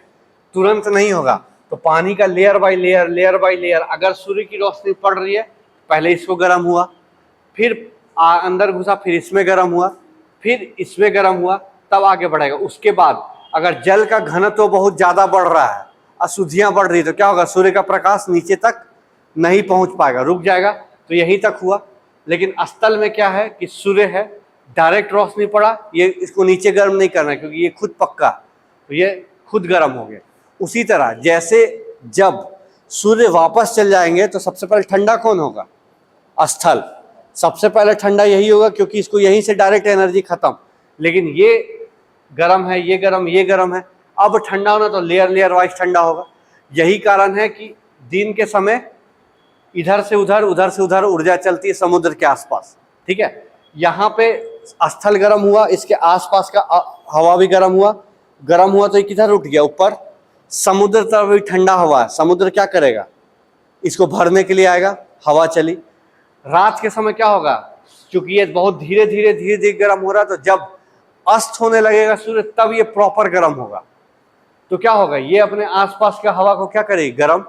तुरंत नहीं होगा। तो पानी का layer by layer, layer by layer, अगर सूर्य की रोशनी पड़ रही है पहले इसको गर्म हुआ, फिर अंदर घुसा, फिर इसमें गर्म हुआ, फिर इसमें गर्म हुआ, तब आगे बढ़ेगा। उसके बाद अगर जल का घनत्व तो बहुत ज्यादा बढ़ रहा है, अशुद्धियां बढ़ रही, तो क्या होगा, सूर्य का प्रकाश नीचे तक नहीं पहुंच पाएगा, रुक जाएगा, तो यहीं तक हुआ। लेकिन स्थल में क्या है कि सूर्य है, डायरेक्ट रोशनी पड़ा, ये इसको नीचे गर्म नहीं करना क्योंकि ये खुद पक्का, तो ये खुद गर्म हो गया। उसी तरह जैसे जब सूर्य वापस चल जाएंगे तो सबसे पहले ठंडा कौन होगा, स्थल, सबसे पहले ठंडा यही होगा क्योंकि इसको यहीं से डायरेक्ट एनर्जी खत्म। लेकिन ये गर्म है, ये गर्म, ये गर्म है, अब ठंडा होना तो लेयर लेयर वाइज ठंडा होगा। यही कारण है कि दिन के समय इधर से उधर, उधर से उधर ऊर्जा चलती है समुद्र के आसपास, ठीक है। यहाँ पे स्थल गर्म हुआ, इसके आसपास का हवा भी गर्म हुआ, गर्म हुआ तो ये किधर उठ गया, ऊपर, समुद्र तरफ भी ठंडा हवा है, समुद्र क्या करेगा, इसको भरने के लिए आएगा, हवा चली। रात के समय क्या होगा, क्योंकि ये बहुत धीरे धीरे धीरे धीरे गर्म हो रहा है, तो जब अस्त होने लगेगा सूर्य तब ये प्रॉपर गर्म होगा। तो क्या होगा, ये अपने आसपास का हवा को क्या करेगी, गर्म,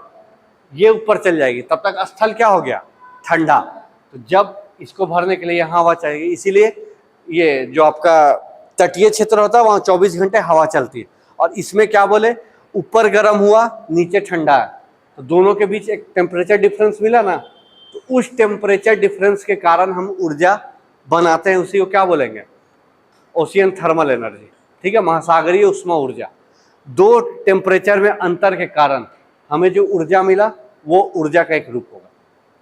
ये ऊपर चल जाएगी, तब तक स्थल क्या हो गया, ठंडा। तो जब इसको भरने के लिए यहाँ हवा चाहिए, इसीलिए ये जो आपका तटीय क्षेत्र होता है वहाँ 24 घंटे हवा चलती है। और इसमें क्या बोले, ऊपर गर्म हुआ, नीचे ठंडा है, तो दोनों के बीच एक टेम्परेचर डिफरेंस मिला ना, तो उस टेम्परेचर डिफरेंस के कारण हम ऊर्जा बनाते हैं, उसी को क्या बोलेंगे, ओशियन थर्मल एनर्जी, ठीक है, महासागरीय उष्मा ऊर्जा। दो टेम्परेचर में अंतर के कारण हमें जो ऊर्जा मिला वो ऊर्जा का एक रूप होगा,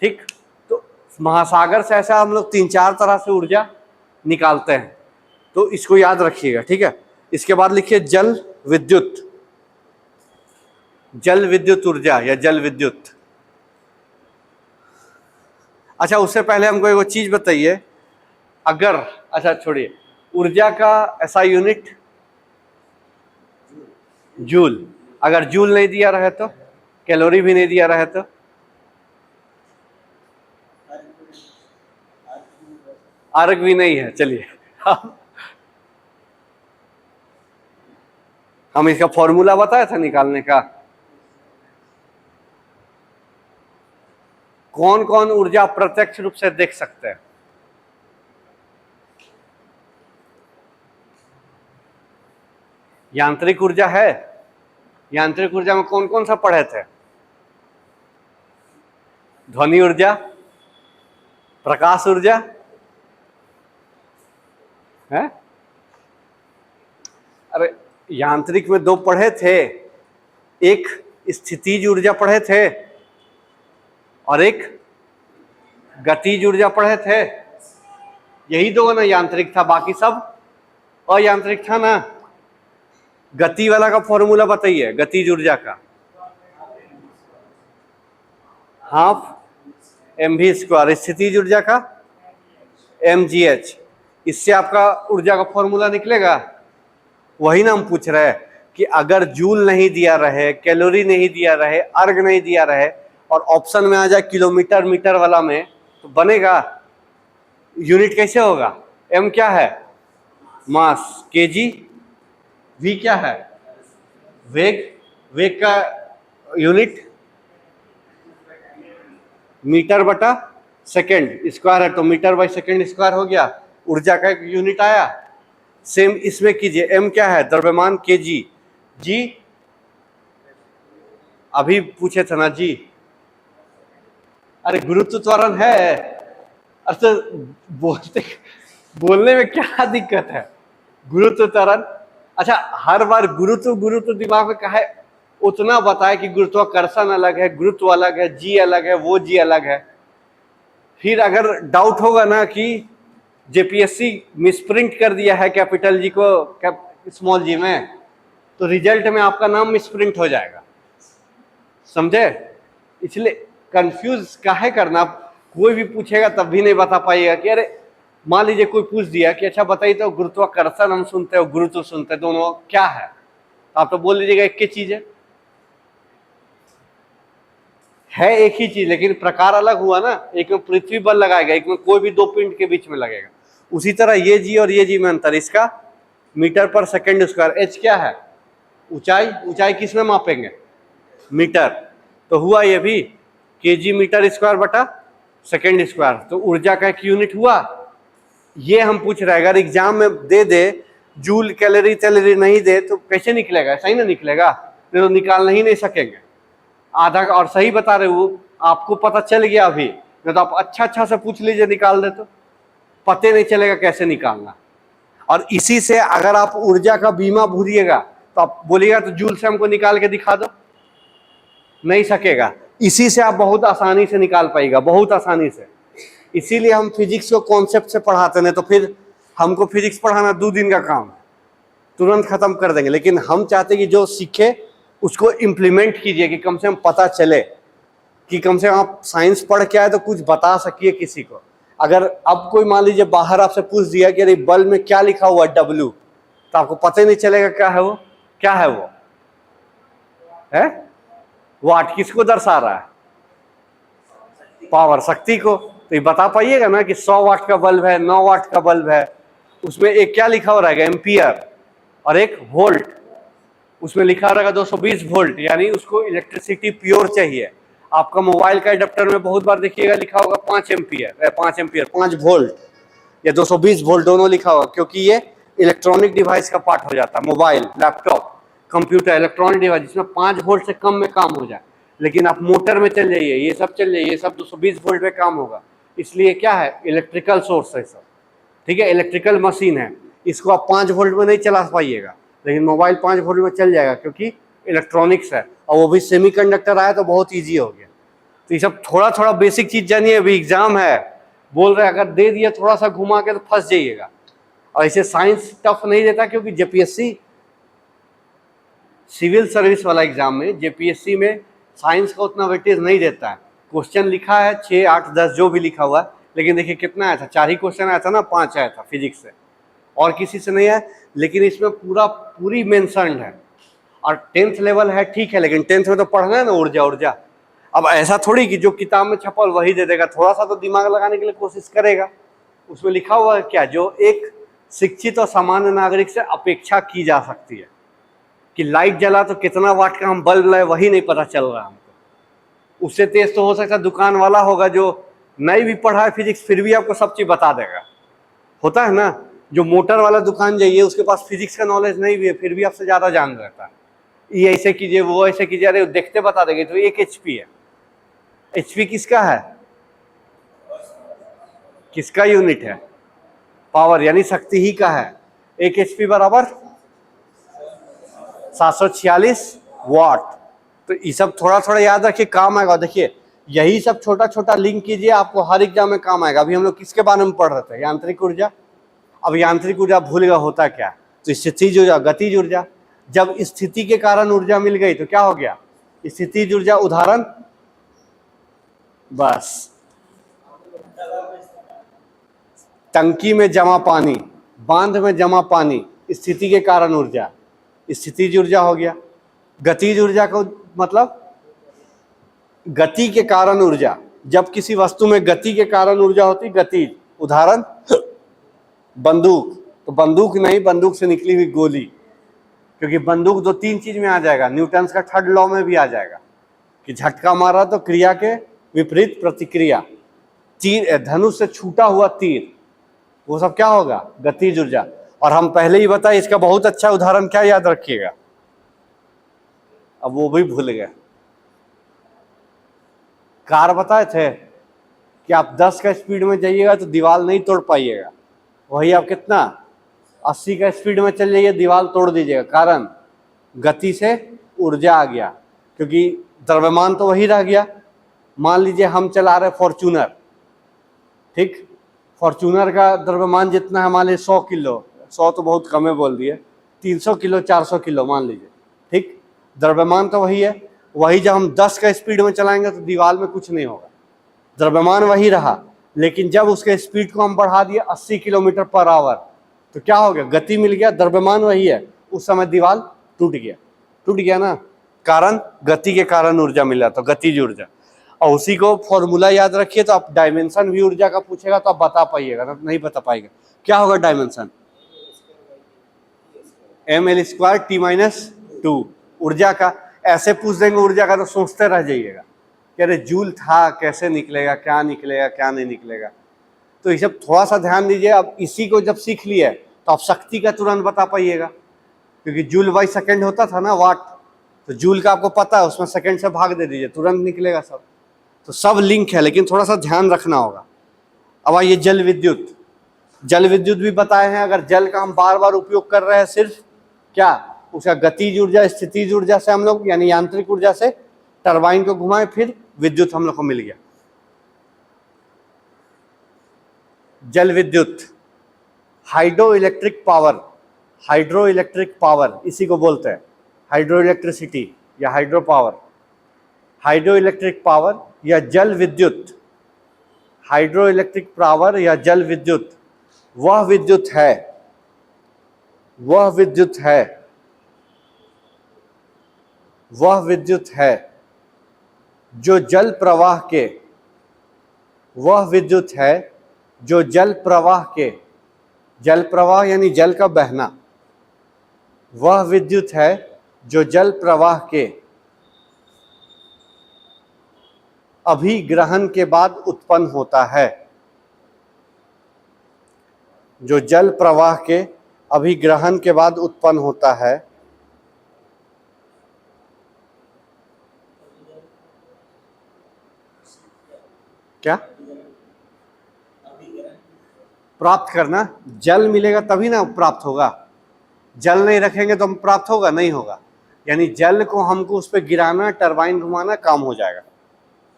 ठीक। तो महासागर से ऐसा हम लोग 3-4 तरह से ऊर्जा निकालते हैं, तो इसको याद रखिएगा, ठीक है। इसके बाद लिखिए जल विद्युत, जल विद्युत ऊर्जा या जल विद्युत। अच्छा उससे पहले हमको एक चीज बताइए, अगर, अच्छा छोड़िए, ऊर्जा का ऐसा यूनिट जूल, अगर जूल नहीं दिया रहे तो, कैलोरी भी नहीं दिया रहे तो, अर्ग भी नहीं है, चलिए हम इसका फॉर्मूला बताया था निकालने का। कौन कौन ऊर्जा प्रत्यक्ष रूप से देख सकते हैं, यांत्रिक ऊर्जा है, यांत्रिक ऊर्जा में कौन कौन सा पढ़े थे, ध्वनि ऊर्जा, प्रकाश ऊर्जा है, अरे यांत्रिक में 2 पढ़े थे, एक स्थितिज ऊर्जा पढ़े थे और एक गतिज ऊर्जा पढ़े थे, यही 2 ना यांत्रिक था, बाकी सब अयांत्रिक था ना। गति वाला का फॉर्मूला बताइए, गतिज ऊर्जा का, हाफ mv²। स्थितिज ऊर्जा का mgh। इससे आपका ऊर्जा का फॉर्मूला निकलेगा। वही ना हम पूछ रहे हैं कि अगर जूल नहीं दिया रहे, कैलोरी नहीं दिया रहे, अर्ग नहीं दिया रहे और ऑप्शन में आ जाए किलोमीटर मीटर वाला में, तो बनेगा? यूनिट कैसे होगा? m क्या है? मास। kg। v क्या है? वेग। वेग का यूनिट मीटर बटा सेकंड स्क्वायर है, तो मीटर बाई सेकंड स्क्वायर हो गया, ऊर्जा का एक यूनिट आया। सेम इसमें कीजिए, m क्या है? द्रव्यमान kg। g अभी पूछे थे ना जी। अरे गुरुत्व त्वरण है। अच्छा बोलने में क्या दिक्कत है? गुरुत्व त्वरण। अच्छा, हर बार गुरुत्व गुरुत्व दिमाग में कहा है, उतना बताए कि गुरुत्वाकर्षण अलग है, गुरुत्व अलग है, जी अलग है, वो जी अलग है। फिर अगर डाउट होगा ना कि जेपीएससी मिसप्रिंट कर दिया है कैपिटल जी को स्मॉल जी में, तो रिजल्ट में आपका नाम मिसप्रिंट हो जाएगा, समझे? इसलिए कंफ्यूज काहे करना। कोई भी पूछेगा तब भी नहीं बता पाइएगा कि अरे मान लीजिए कोई पूछ दिया कि अच्छा बताइए तो गुरुत्वाकर्षण हम सुनते हो, गुरुत्व सुनते हैं, दोनों क्या है? आप तो बोल लीजिएगा एक ही चीज है एक ही चीज, लेकिन प्रकार अलग हुआ ना। एक में पृथ्वी बल लगाएगा, एक में कोई भी दो पिंड के बीच में लगेगा। उसी तरह ये जी और ये जी में अंतर, इसका मीटर पर सेकंड स्क्वायर। एच क्या है? ऊंचाई। ऊंचाई किस में मापेंगे? मीटर। तो हुआ ये भी kg मीटर स्क्वायर बटा सेकंड स्क्वायर। तो ऊर्जा का एक यूनिट हुआ। ये हम पूछ रहे हैं, अगर एग्जाम में दे दे जूल कैलोरी कैलोरी नहीं दे तो कैसे निकलेगा? सही ना निकलेगा, नहीं तो निकालना ही नहीं सकेंगे आधा। और सही बता रहे हो, आपको पता चल गया अभी, नहीं तो आप अच्छा से पूछ लीजिए, निकाल दे तो पते नहीं चलेगा कैसे निकालना। और इसी से अगर आप ऊर्जा का बीमा भूलिएगा तो आप बोलिएगा तो जूल से हमको निकाल के दिखा दो, नहीं सकेगा। इसी से आप बहुत आसानी से निकाल पाएगा, बहुत आसानी से। इसीलिए हम फिजिक्स को कॉन्सेप्ट से पढ़ाते हैं, तो फिर हमको फिजिक्स पढ़ाना 2 दिन का काम है, तुरंत खत्म कर देंगे। लेकिन हम चाहते कि जो सीखे उसको इम्प्लीमेंट कीजिए, कि कम से कम पता चले, कि कम से कम आप साइंस पढ़ के आए तो कुछ बता सकिए किसी को। अगर अब कोई मान लीजिए बाहर आपसे पूछ दिया कि अरे बल्ब में क्या लिखा हुआ है W, तो आपको पता ही नहीं चलेगा क्या है वो। क्या है वो? है वाट। किसको दर्शा रहा है? पावर, शक्ति को। तो ये बता पाइएगा ना कि 100 वाट का बल्ब है, 9 वाट का बल्ब है, उसमें एक क्या लिखा हो रहेगा? एम्पियर, और एक वोल्ट। उसमें लिखा रहेगा 220 वोल्ट, यानी उसको इलेक्ट्रिसिटी प्योर चाहिए। आपका मोबाइल का एडाप्टर में बहुत बार देखिएगा लिखा होगा 5 एम्पियर, 5 वोल्ट या 220 वोल्ट, दोनों लिखा होगा, क्योंकि ये इलेक्ट्रॉनिक डिवाइस का पार्ट हो जाता है। Mobile, laptop, computer, electronic device जिसमें 5 वोल्ट से कम में काम हो जाए। लेकिन आप मोटर में चल जाइए, ये सब चल जाइए, ये सब 220 वोल्ट में काम होगा। इसलिए क्या है? इलेक्ट्रिकल सोर्स है सब, ठीक है, इलेक्ट्रिकल मशीन है। इसको आप 5 वोल्ट में नहीं चला पाइएगा, लेकिन मोबाइल 5 वोल्ट में चल जाएगा, क्योंकि इलेक्ट्रॉनिक्स है, और वो भी सेमीकंडक्टर आया तो बहुत इजी हो गया। तो ये सब थोड़ा थोड़ा बेसिक चीज जानिए। अभी एग्जाम है, बोल रहे अगर दे दिया थोड़ा सा घुमा के तो फंस जाइएगा। और ऐसे साइंस टफ नहीं देता, क्योंकि जेपीएससी सिविल सर्विस वाला एग्जाम में, जेपीएससी में साइंस का उतना वेटेज नहीं देता है। क्वेश्चन लिखा है 6, 8, 10 जो भी लिखा हुआ है, लेकिन देखिए कितना आया था, 4 ही क्वेश्चन आया था ना, 5 आया था फिजिक्स से, और किसी से नहीं आया। लेकिन इसमें पूरी मेंशन्ड है। और 10th लेवल है, ठीक है, लेकिन 10th में तो पढ़ना है ना ऊर्जा। ऊर्जा अब ऐसा थोड़ी कि जो किताब में छपल वही दे देगा, थोड़ा सा तो दिमाग लगाने के लिए कोशिश करेगा। उसमें लिखा हुआ है क्या, जो एक शिक्षित और सामान्य नागरिक से अपेक्षा की जा सकती है, कि लाइट जला तो कितना वाट का हम बल्ब लाए, वही नहीं पता चल रहा हमको। उससे तेज तो हो सकता है दुकान वाला होगा, जो नहीं भी पढ़ा है फिजिक्स फिर भी आपको सब चीज बता देगा। होता है ना, जो मोटर वाला दुकान जाइए, उसके पास फिजिक्स का नॉलेज नहीं भी है, फिर भी आपसे ज्यादा जान रहता है। ये ऐसे कीजिए, वो ऐसे कीजिए, अरे देखते बता देंगे। तो 1 HP है। HP किसका है? किसका यूनिट है? पावर, यानी शक्ति ही का है। 1 HP बराबर 746 वाट। तो ये सब थोड़ा थोड़ा याद रखिए, काम आएगा। देखिए यही सब छोटा छोटा लिंक कीजिए, आपको हर एग्जाम में काम आएगा। अभी हम लोग किसके बारे में पढ़ रहे थे? यांत्रिक ऊर्जा। अब यांत्रिक ऊर्जा भूल गया होता क्या? तो स्थितिज ऊर्जा, गतिज ऊर्जा। जब स्थिति के कारण ऊर्जा मिल गई तो क्या हो गया? स्थितिज ऊर्जा। उदाहरण, बस टंकी में जमा पानी, बांध में जमा पानी, स्थिति के कारण ऊर्जा, स्थितिज ऊर्जा हो गया। गतिज ऊर्जा को मतलब गति के कारण ऊर्जा, जब किसी वस्तु में गति के कारण ऊर्जा होती गतिज। उदाहरण बंदूक, तो बंदूक नहीं, बंदूक से निकली हुई गोली, क्योंकि बंदूक 2-3 चीज में आ जाएगा, न्यूटन का थर्ड लॉ में भी आ जाएगा कि झटका मारा तो क्रिया के विपरीत प्रतिक्रिया। तीर, धनुष से छूटा हुआ तीर, वो सब क्या होगा, गतिज ऊर्जा। और हम पहले ही बताए, इसका बहुत अच्छा उदाहरण क्या याद रखिएगा, अब वो भी भूल गए। कार बताए थे कि आप 10 का स्पीड में जाइएगा तो दीवार नहीं तोड़ पाइएगा, वही आप कितना 80 का स्पीड में चल जाइए, दीवार तोड़ दीजिएगा। कारण गति से ऊर्जा आ गया, क्योंकि द्रव्यमान तो वही रह गया। मान लीजिए हम चला रहे फॉर्च्यूनर, ठीक, फॉर्च्यूनर का द्रव्यमान जितना है, मान लीजिए 100 किलो, 100 तो बहुत कम है बोल दिए, 300 किलो 400 किलो मान लीजिए, ठीक, द्रव्यमान तो वही है। वही जब हम 10 का स्पीड में चलाएंगे तो दीवार में कुछ नहीं होगा, द्रव्यमान वही रहा। लेकिन जब उसके स्पीड को हम बढ़ा दिए 80 किलोमीटर पर आवर, तो क्या हो गया, गति मिल गया, द्रव्यमान वही है, उस समय दीवार टूट गया ना, कारण गति के कारण ऊर्जा मिला, तो गतिज ऊर्जा। और उसी को फॉर्मूला याद रखिए, तो आप डायमेंशन भी ऊर्जा का पूछेगा तो आप बता पाइएगा, नहीं बता पाएगा। क्या होगा डायमेंशन, ml² T-2 ऊर्जा का। ऐसे पूछ देंगे ऊर्जा का तो सोचते रह जाइएगा कि अरे जूल था, कैसे निकलेगा, क्या निकलेगा, क्या नहीं निकलेगा। तो ये सब थोड़ा सा ध्यान दीजिए। अब इसी को जब सीख लिए तो आप शक्ति का तुरंत बता पाइएगा, क्योंकि जूल बाई सेकेंड होता था ना, वाट, तो जूल का आपको पता है, उसमें सेकेंड से भाग दे दीजिए, तुरंत निकलेगा सब। तो सब लिंक है, लेकिन थोड़ा सा ध्यान रखना होगा। अब आइए जल विद्युत, जल विद्युत भी बताए हैं। अगर जल का हम बार बार उपयोग कर रहे हैं, सिर्फ क्या उसका गतिज ऊर्जा, स्थितिज ऊर्जा से हम लोग, यानी यांत्रिक ऊर्जा से टरबाइन को घुमाए, फिर विद्युत हम लोग को मिल गया। जल विद्युत, hydro electric power, hydro electric power इसी को बोलते हैं, हाइड्रो इलेक्ट्रिसिटी या hydro power. Hydro electric power या जल विद्युत, हाइड्रो इलेक्ट्रिक पावर या जल विद्युत वह विद्युत है, वह विद्युत है, वह विद्युत है जो जल प्रवाह के, वह विद्युत है जो जल प्रवाह के, जल प्रवाह यानी जल का बहना, वह विद्युत है जो जल प्रवाह के अभिग्रहण के बाद उत्पन्न होता है, जो जल प्रवाह के अभिग्रहण के बाद उत्पन्न होता है। क्या प्राप्त करना, जल मिलेगा तभी ना प्राप्त होगा, जल नहीं रखेंगे तो हम प्राप्त होगा, नहीं होगा। यानी जल को हमको उस पर गिराना, टरबाइन घुमाना, काम हो जाएगा।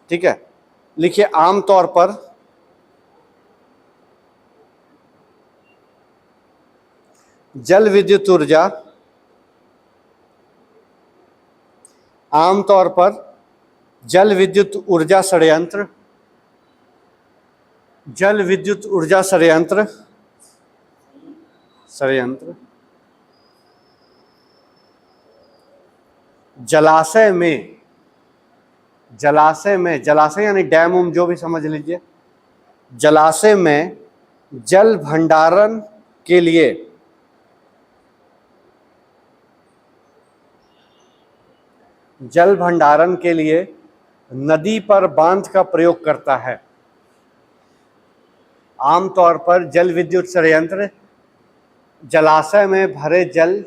ठीक है, लिखिए आमतौर पर जल विद्युत ऊर्जा, आमतौर पर जल विद्युत ऊर्जा षड्यंत्र, जल विद्युत ऊर्जा षड्यंत्र, षड्यंत्र जलाशय में, जलाशय में, जलाशय यानी डैम उम जो भी समझ लीजिए, जलाशय में जल भंडारण के लिए जल भंडारण के लिए नदी पर बांध का प्रयोग करता है। आमतौर पर जल विद्युत षड्यंत्र जलाशय में भरे जल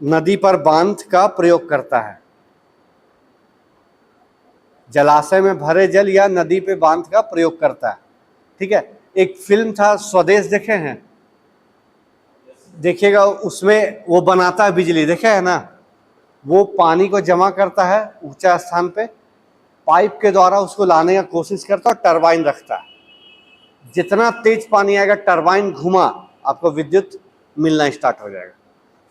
नदी पर बांध का प्रयोग करता है, जलाशय में भरे जल या नदी पे बांध का प्रयोग करता है। ठीक है, एक फिल्म था स्वदेश, देखे हैं, देखिएगा, उसमें वो बनाता है बिजली, देखे है ना, वो पानी को जमा करता है ऊंचा स्थान पे, पाइप के द्वारा उसको लाने का कोशिश करता है और टरबाइन रखता है। जितना तेज पानी आएगा, टरबाइन घुमा, आपको विद्युत मिलना स्टार्ट हो जाएगा।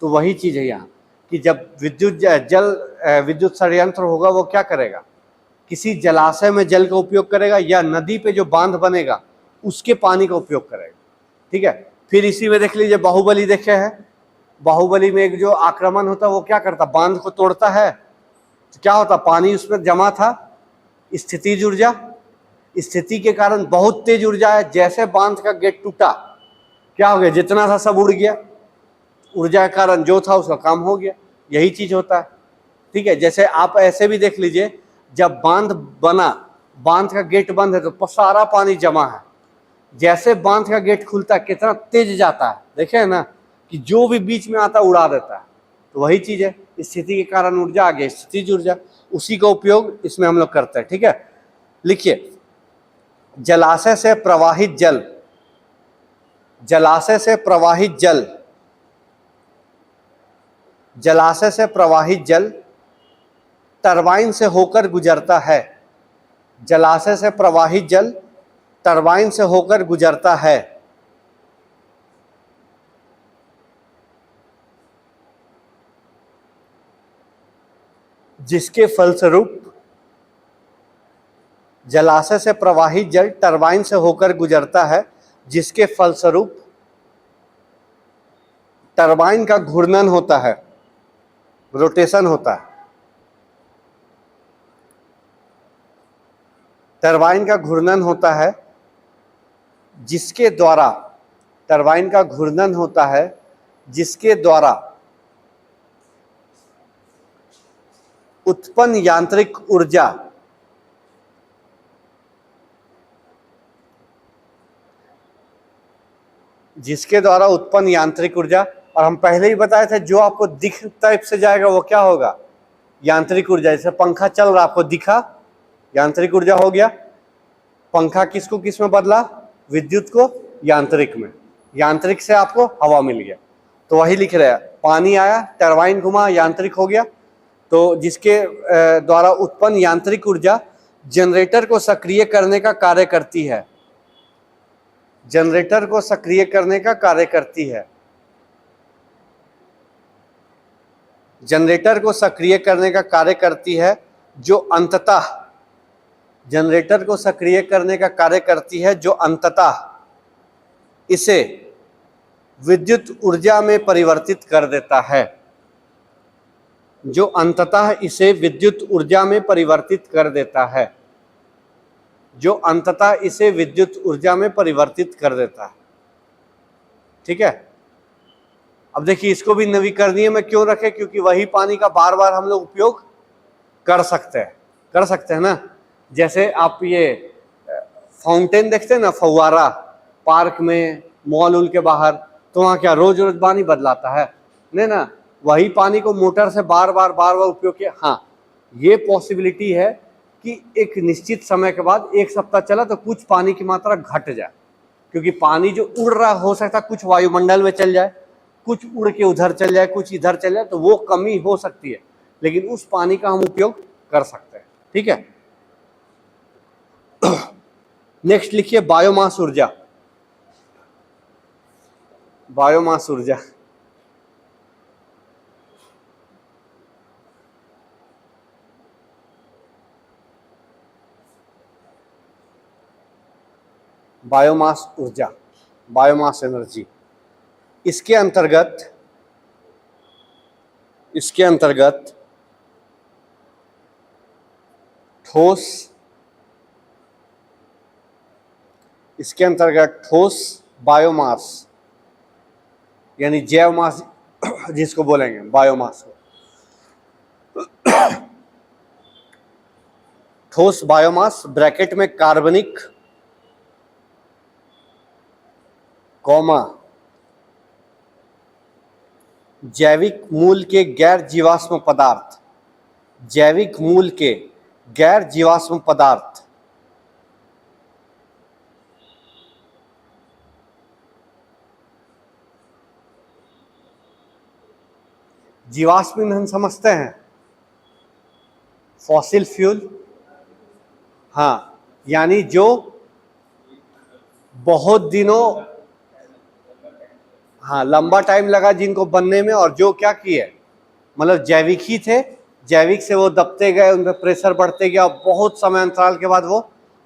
तो वही चीज है यहाँ कि जब विद्युत षड्यंत्र होगा, वो क्या करेगा, किसी जलाशय में जल का उपयोग करेगा या नदी पे जो बांध बनेगा उसके पानी का उपयोग करेगा। ठीक है, फिर इसी में देख लीजिए बाहुबली देखे हैं। बाहुबली में एक जो आक्रमण होता है वो क्या करता, बांध को तोड़ता है, तो क्या होता, पानी उसमें जमा था, स्थितिज ऊर्जा, स्थिति के कारण बहुत तेज ऊर्जा है, जैसे बांध का गेट टूटा क्या हो गया, जितना था सब उड़ गया, ऊर्जा के कारण जो था उसका काम हो गया। यही चीज होता है। ठीक है, जैसे आप ऐसे भी देख लीजिए, जब बांध बना, बांध का गेट बंद है तो सारा पानी जमा है, जैसे बांध का गेट खुलता है कितना तेज जाता है, देखे ना कि जो भी बीच में आता उड़ा देता है। तो वही चीज है, स्थिति के कारण ऊर्जा आ गई, स्थितिज ऊर्जा, उसी का उपयोग इसमें हम लोग करते हैं। ठीक है, लिखिए जलाशय से प्रवाहित जल, जलाशय से प्रवाहित जल, जलाशय से प्रवाहित जल टरबाइन से होकर गुजरता है। जलाशय से प्रवाहित जल टरबाइन से होकर गुजरता है। जिसके फलस्वरूप, जलाशय से प्रवाहित जल टरबाइन से होकर गुजरता है, जिसके फलस्वरूप टरबाइन का घूर्णन होता है, रोटेशन होता है। टरबाइन का घूर्णन होता है, जिसके द्वारा, टरबाइन का घूर्णन होता है जिसके द्वारा उत्पन्न यांत्रिक ऊर्जा जिसके द्वारा उत्पन्न यांत्रिक ऊर्जा, और हम पहले ही बताए थे जो आपको दिख टाइप से जाएगा वो क्या होगा, यांत्रिक ऊर्जा। जैसे पंखा चल रहा आपको दिखा, यांत्रिक ऊर्जा हो गया। पंखा किसको किस में बदला, विद्युत को यांत्रिक में, यांत्रिक से आपको हवा मिल गया। तो वही लिख रहे हैं, पानी आया, टरबाइन घुमा, यांत्रिक हो गया। तो जिसके द्वारा उत्पन्न यांत्रिक ऊर्जा जनरेटर को सक्रिय करने का कार्य करती है, जनरेटर को सक्रिय करने का कार्य करती है, जनरेटर को सक्रिय करने का कार्य करती है, जो अंततः, जनरेटर को सक्रिय करने का कार्य करती है जो अंततः इसे विद्युत ऊर्जा में परिवर्तित कर देता है, जो अंततः इसे विद्युत ऊर्जा में परिवर्तित कर देता है, जो अंततः इसे विद्युत ऊर्जा में परिवर्तित कर देता है। ठीक है, अब देखिए इसको भी नवीकरणीय में क्यों रखे, क्योंकि वही पानी का बार बार हम लोग उपयोग कर सकते हैं ना। जैसे आप ये फाउंटेन देखते हैं ना, फव्वारा, पार्क में, मॉल उल के बाहर, तो वहाँ क्या रोज रोज पानी बदलाता है नहीं ना, वही पानी को मोटर से बार बार उपयोग किया। हाँ, ये पॉसिबिलिटी है कि एक निश्चित समय के बाद, एक सप्ताह चला तो कुछ पानी की मात्रा घट जाए, क्योंकि पानी जो उड़ रहा हो सकता कुछ वायुमंडल में चल जाए, कुछ उड़ के उधर चल जाए, कुछ इधर चल जाए, तो वो कमी हो सकती है, लेकिन उस पानी का हम उपयोग कर सकते हैं। ठीक है, नेक्स्ट लिखिए बायोमास ऊर्जा। बायोमास ऊर्जा, बायोमास ऊर्जा, बायोमास एनर्जी, इसके अंतर्गत ठोस, इसके अंतर्गत ठोस बायोमास यानी जैव मास जिसको बोलेंगे बायोमास को, ठोस बायोमास ब्रैकेट में कार्बनिक कॉमा जैविक मूल के गैर जीवाश्म पदार्थ, जैविक मूल के गैर जीवाश्म पदार्थ, जीवाश्म ईंधन समझते हैं, फॉसिल फ्यूल। हाँ, यानी जो बहुत दिनों, हाँ लंबा टाइम लगा जिनको बनने में, और जो क्या किए, मतलब जैविक ही थे, जैविक से वो दबते गए, उन पर प्रेशर बढ़ते गया, बहुत समय अंतराल के बाद वो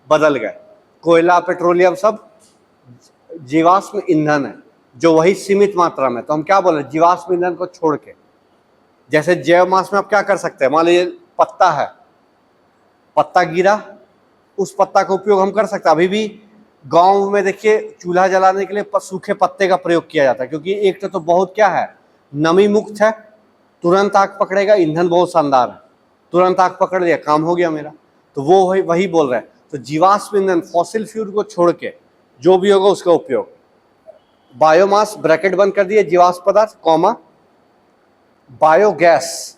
बदल गए। कोयला, पेट्रोलियम सब जीवाश्म ईंधन है, जो वही सीमित मात्रा में। तो हम क्या बोल रहे हैं, जीवाश्म ईंधन को छोड़ के। जैसे जैव मास में आप क्या कर सकते हैं, मान लीजिए पत्ता है, पत्ता गिरा, उस पत्ता का उपयोग हम कर सकते हैं। अभी भी गांव में देखिए चूल्हा जलाने के लिए सूखे पत्ते का प्रयोग किया जाता है, क्योंकि एक तो बहुत क्या है, नमी मुक्त है, तुरंत आग पकड़ेगा, ईंधन बहुत शानदार है, तुरंत आग पकड़ लिया, काम हो गया मेरा। तो वो वही बोल रहे हैं। तो जीवाश्म ईंधन, फॉसिल फ्यूल को छोड़ के जो भी होगा उसका उपयोग। बायोमास ब्रैकेट बंद कर दिए, जीवाश्म पदार्थ, कॉमा बायोगैस।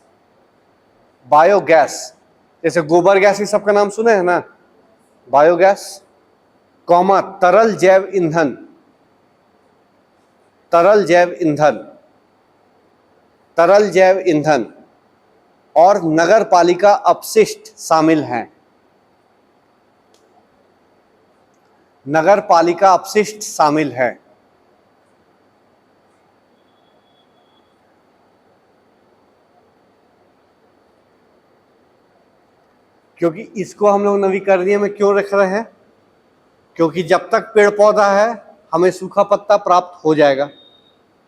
बायोगैस जैसे गोबर गैस, इस सबका नाम सुने हैं ना, बायोगैस, कॉमा तरल जैव ईंधन। तरल जैव ईंधन, तरल जैव ईंधन और नगर पालिका अपशिष्ट शामिल हैं। नगर पालिका अपशिष्ट शामिल है। क्योंकि इसको हम लोग नवीकरणीय में क्यों रख रहे हैं, क्योंकि जब तक पेड़ पौधा है हमें सूखा पत्ता प्राप्त हो जाएगा,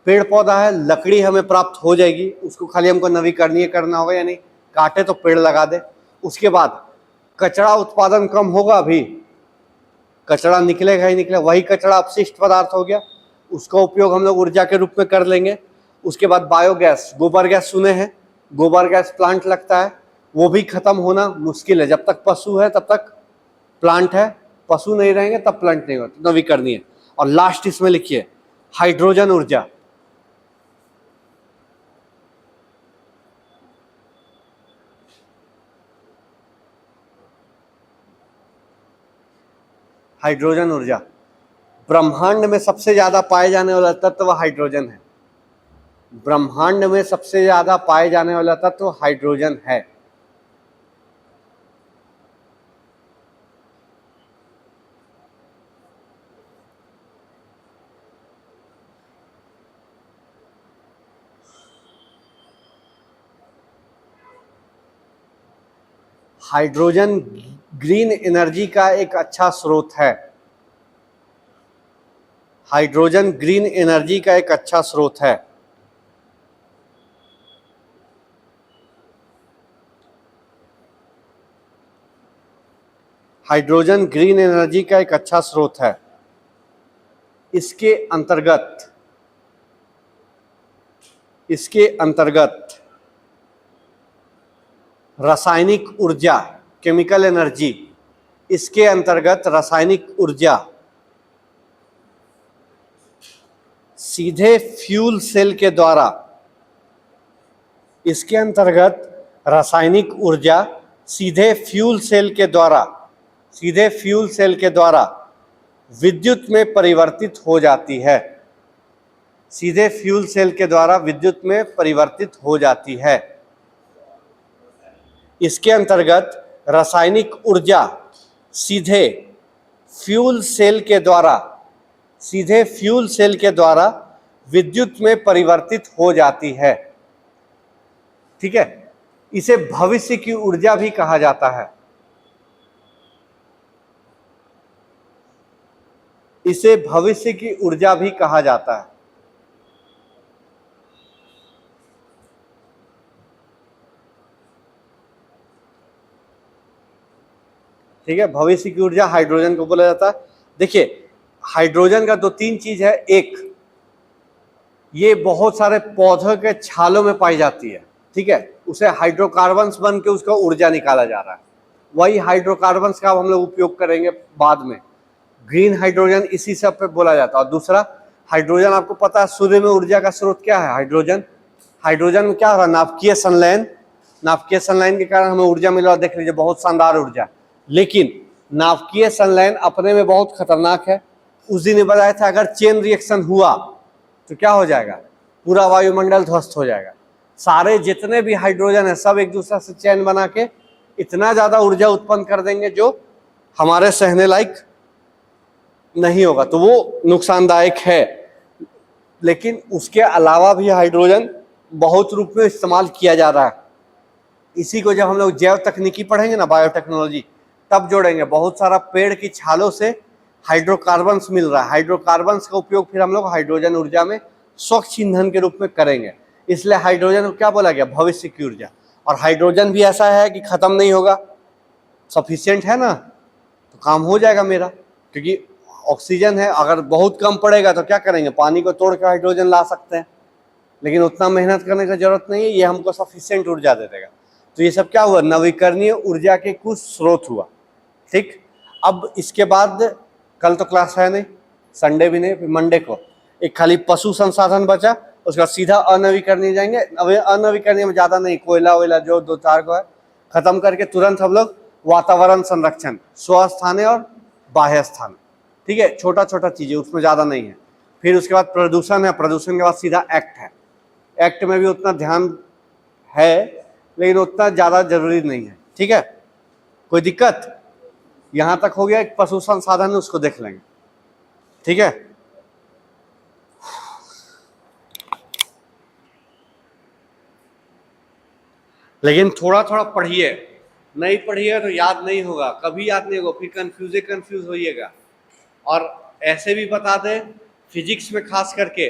पेड़ पौधा है लकड़ी हमें प्राप्त हो जाएगी, उसको खाली हमको नवीकरणीय करना होगा, यानी काटे तो पेड़ लगा दे। उसके बाद कचरा उत्पादन कम होगा, अभी कचरा निकलेगा ही निकलेगा, वही कचरा अपशिष्ट पदार्थ हो गया, उसका उपयोग हम लोग ऊर्जा के रूप में कर लेंगे। उसके बाद बायोगैस, गोबर गैस सुने हैं, गोबर गैस प्लांट लगता है, वो भी खत्म होना मुश्किल है। जब तक पशु है तब तक प्लांट है, पशु नहीं रहेंगे तब प्लांट नहीं होता, नवीकरणीय। और लास्ट इसमें लिखिए हाइड्रोजन ऊर्जा। हाइड्रोजन ऊर्जा, ब्रह्मांड में सबसे ज्यादा पाए जाने वाला तत्व हाइड्रोजन है। ब्रह्मांड में सबसे ज्यादा पाए जाने वाला तत्व हाइड्रोजन है। हाइड्रोजन ग्रीन एनर्जी का एक अच्छा स्रोत है। हाइड्रोजन ग्रीन एनर्जी का एक अच्छा स्रोत है। हाइड्रोजन ग्रीन एनर्जी का एक अच्छा स्रोत है। इसके अंतर्गत रासायनिक ऊर्जा, केमिकल एनर्जी, इसके अंतर्गत रासायनिक ऊर्जा सीधे फ्यूल सेल के द्वारा, इसके अंतर्गत रासायनिक ऊर्जा सीधे फ्यूल सेल के द्वारा विद्युत में परिवर्तित हो जाती है। सीधे फ्यूल सेल के द्वारा विद्युत में परिवर्तित हो जाती है। इसके अंतर्गत रासायनिक ऊर्जा सीधे फ्यूल सेल के द्वारा विद्युत में परिवर्तित हो जाती है। ठीक है, इसे भविष्य की ऊर्जा भी कहा जाता है। इसे भविष्य की ऊर्जा भी कहा जाता है। ठीक है, भविष्य की ऊर्जा हाइड्रोजन को बोला जाता है। देखिए हाइड्रोजन का 2-3 चीज है। एक, ये बहुत सारे पौधों के छालों में पाई जाती है। ठीक है, उसे हाइड्रोकार्बन्स बन के उसका ऊर्जा निकाला जा रहा है। वही हाइड्रोकार्बन्स का हम लोग उपयोग करेंगे बाद में। ग्रीन हाइड्रोजन इसी सब पे बोला जाता है। और दूसरा, हाइड्रोजन आपको पता है सूर्य में ऊर्जा का स्रोत क्या है, हाइड्रोजन। हाइड्रोजन में क्या हो रहा है, नाभिकीय संलयन के कारण हमें ऊर्जा मिला। और देख लीजिए बहुत शानदार ऊर्जा। लेकिन नाभिकीय संलयन अपने में बहुत खतरनाक है। उस दिन बताया था अगर चेन रिएक्शन हुआ तो क्या हो जाएगा, पूरा वायुमंडल ध्वस्त हो जाएगा। सारे जितने भी हाइड्रोजन है सब एक दूसरे से चेन बना के इतना ज्यादा ऊर्जा उत्पन्न कर देंगे जो हमारे सहने लायक नहीं होगा, तो वो नुकसानदायक है। लेकिन उसके अलावा भी हाइड्रोजन बहुत रूप में इस्तेमाल किया जा रहा है। इसी को जब हम लोग जैव तकनीकी पढ़ेंगे ना, बायोटेक्नोलॉजी, तब जोड़ेंगे। बहुत सारा पेड़ की छालों से हाइड्रोकार्बन्स मिल रहा है, हाइड्रोकार्बन्स का उपयोग फिर हम लोग हाइड्रोजन ऊर्जा में स्वच्छ ईंधन के रूप में करेंगे। इसलिए हाइड्रोजन को क्या बोला गया, भविष्य की ऊर्जा। और हाइड्रोजन भी ऐसा है कि खत्म नहीं होगा, सफिशिएंट है ना, तो काम हो जाएगा मेरा। क्योंकि ऑक्सीजन है, अगर बहुत कम पड़ेगा तो क्या करेंगे, पानी को तोड़ कर हाइड्रोजन ला सकते हैं, लेकिन उतना मेहनत करने की जरूरत नहीं है, ये हमको सफिशिएंट ऊर्जा दे देगा। तो ये सब क्या हुआ, नवीकरणीय ऊर्जा के कुछ स्रोत हुआ। ठीक, अब इसके बाद कल तो क्लास है नहीं, संडे भी नहीं, फिर मंडे को एक खाली पशु संसाधन बचा, उसके बाद सीधा अनवीकरणीय जाएंगे। अब अनवीकरणीय में ज़्यादा नहीं, कोयला वोयला जो दो चार को है खत्म करके तुरंत हम लोग वातावरण संरक्षण, स्वस्थाने और बाह्य स्थान, ठीक है, छोटा छोटा चीज़ें, उसमें ज़्यादा नहीं है। फिर उसके बाद प्रदूषण है, प्रदूषण के बाद सीधा एक्ट है। एक्ट में भी उतना ध्यान है लेकिन उतना ज़्यादा जरूरी नहीं है। ठीक है, कोई दिक्कत, यहाँ तक हो गया। एक पशु संसाधन है, उसको देख लेंगे। ठीक है, लेकिन थोड़ा थोड़ा पढ़िए, नहीं पढ़िएगा तो याद नहीं होगा, कभी याद नहीं होगा, फिर कंफ्यूज होइएगा। और ऐसे भी बता दें, फिजिक्स में खास करके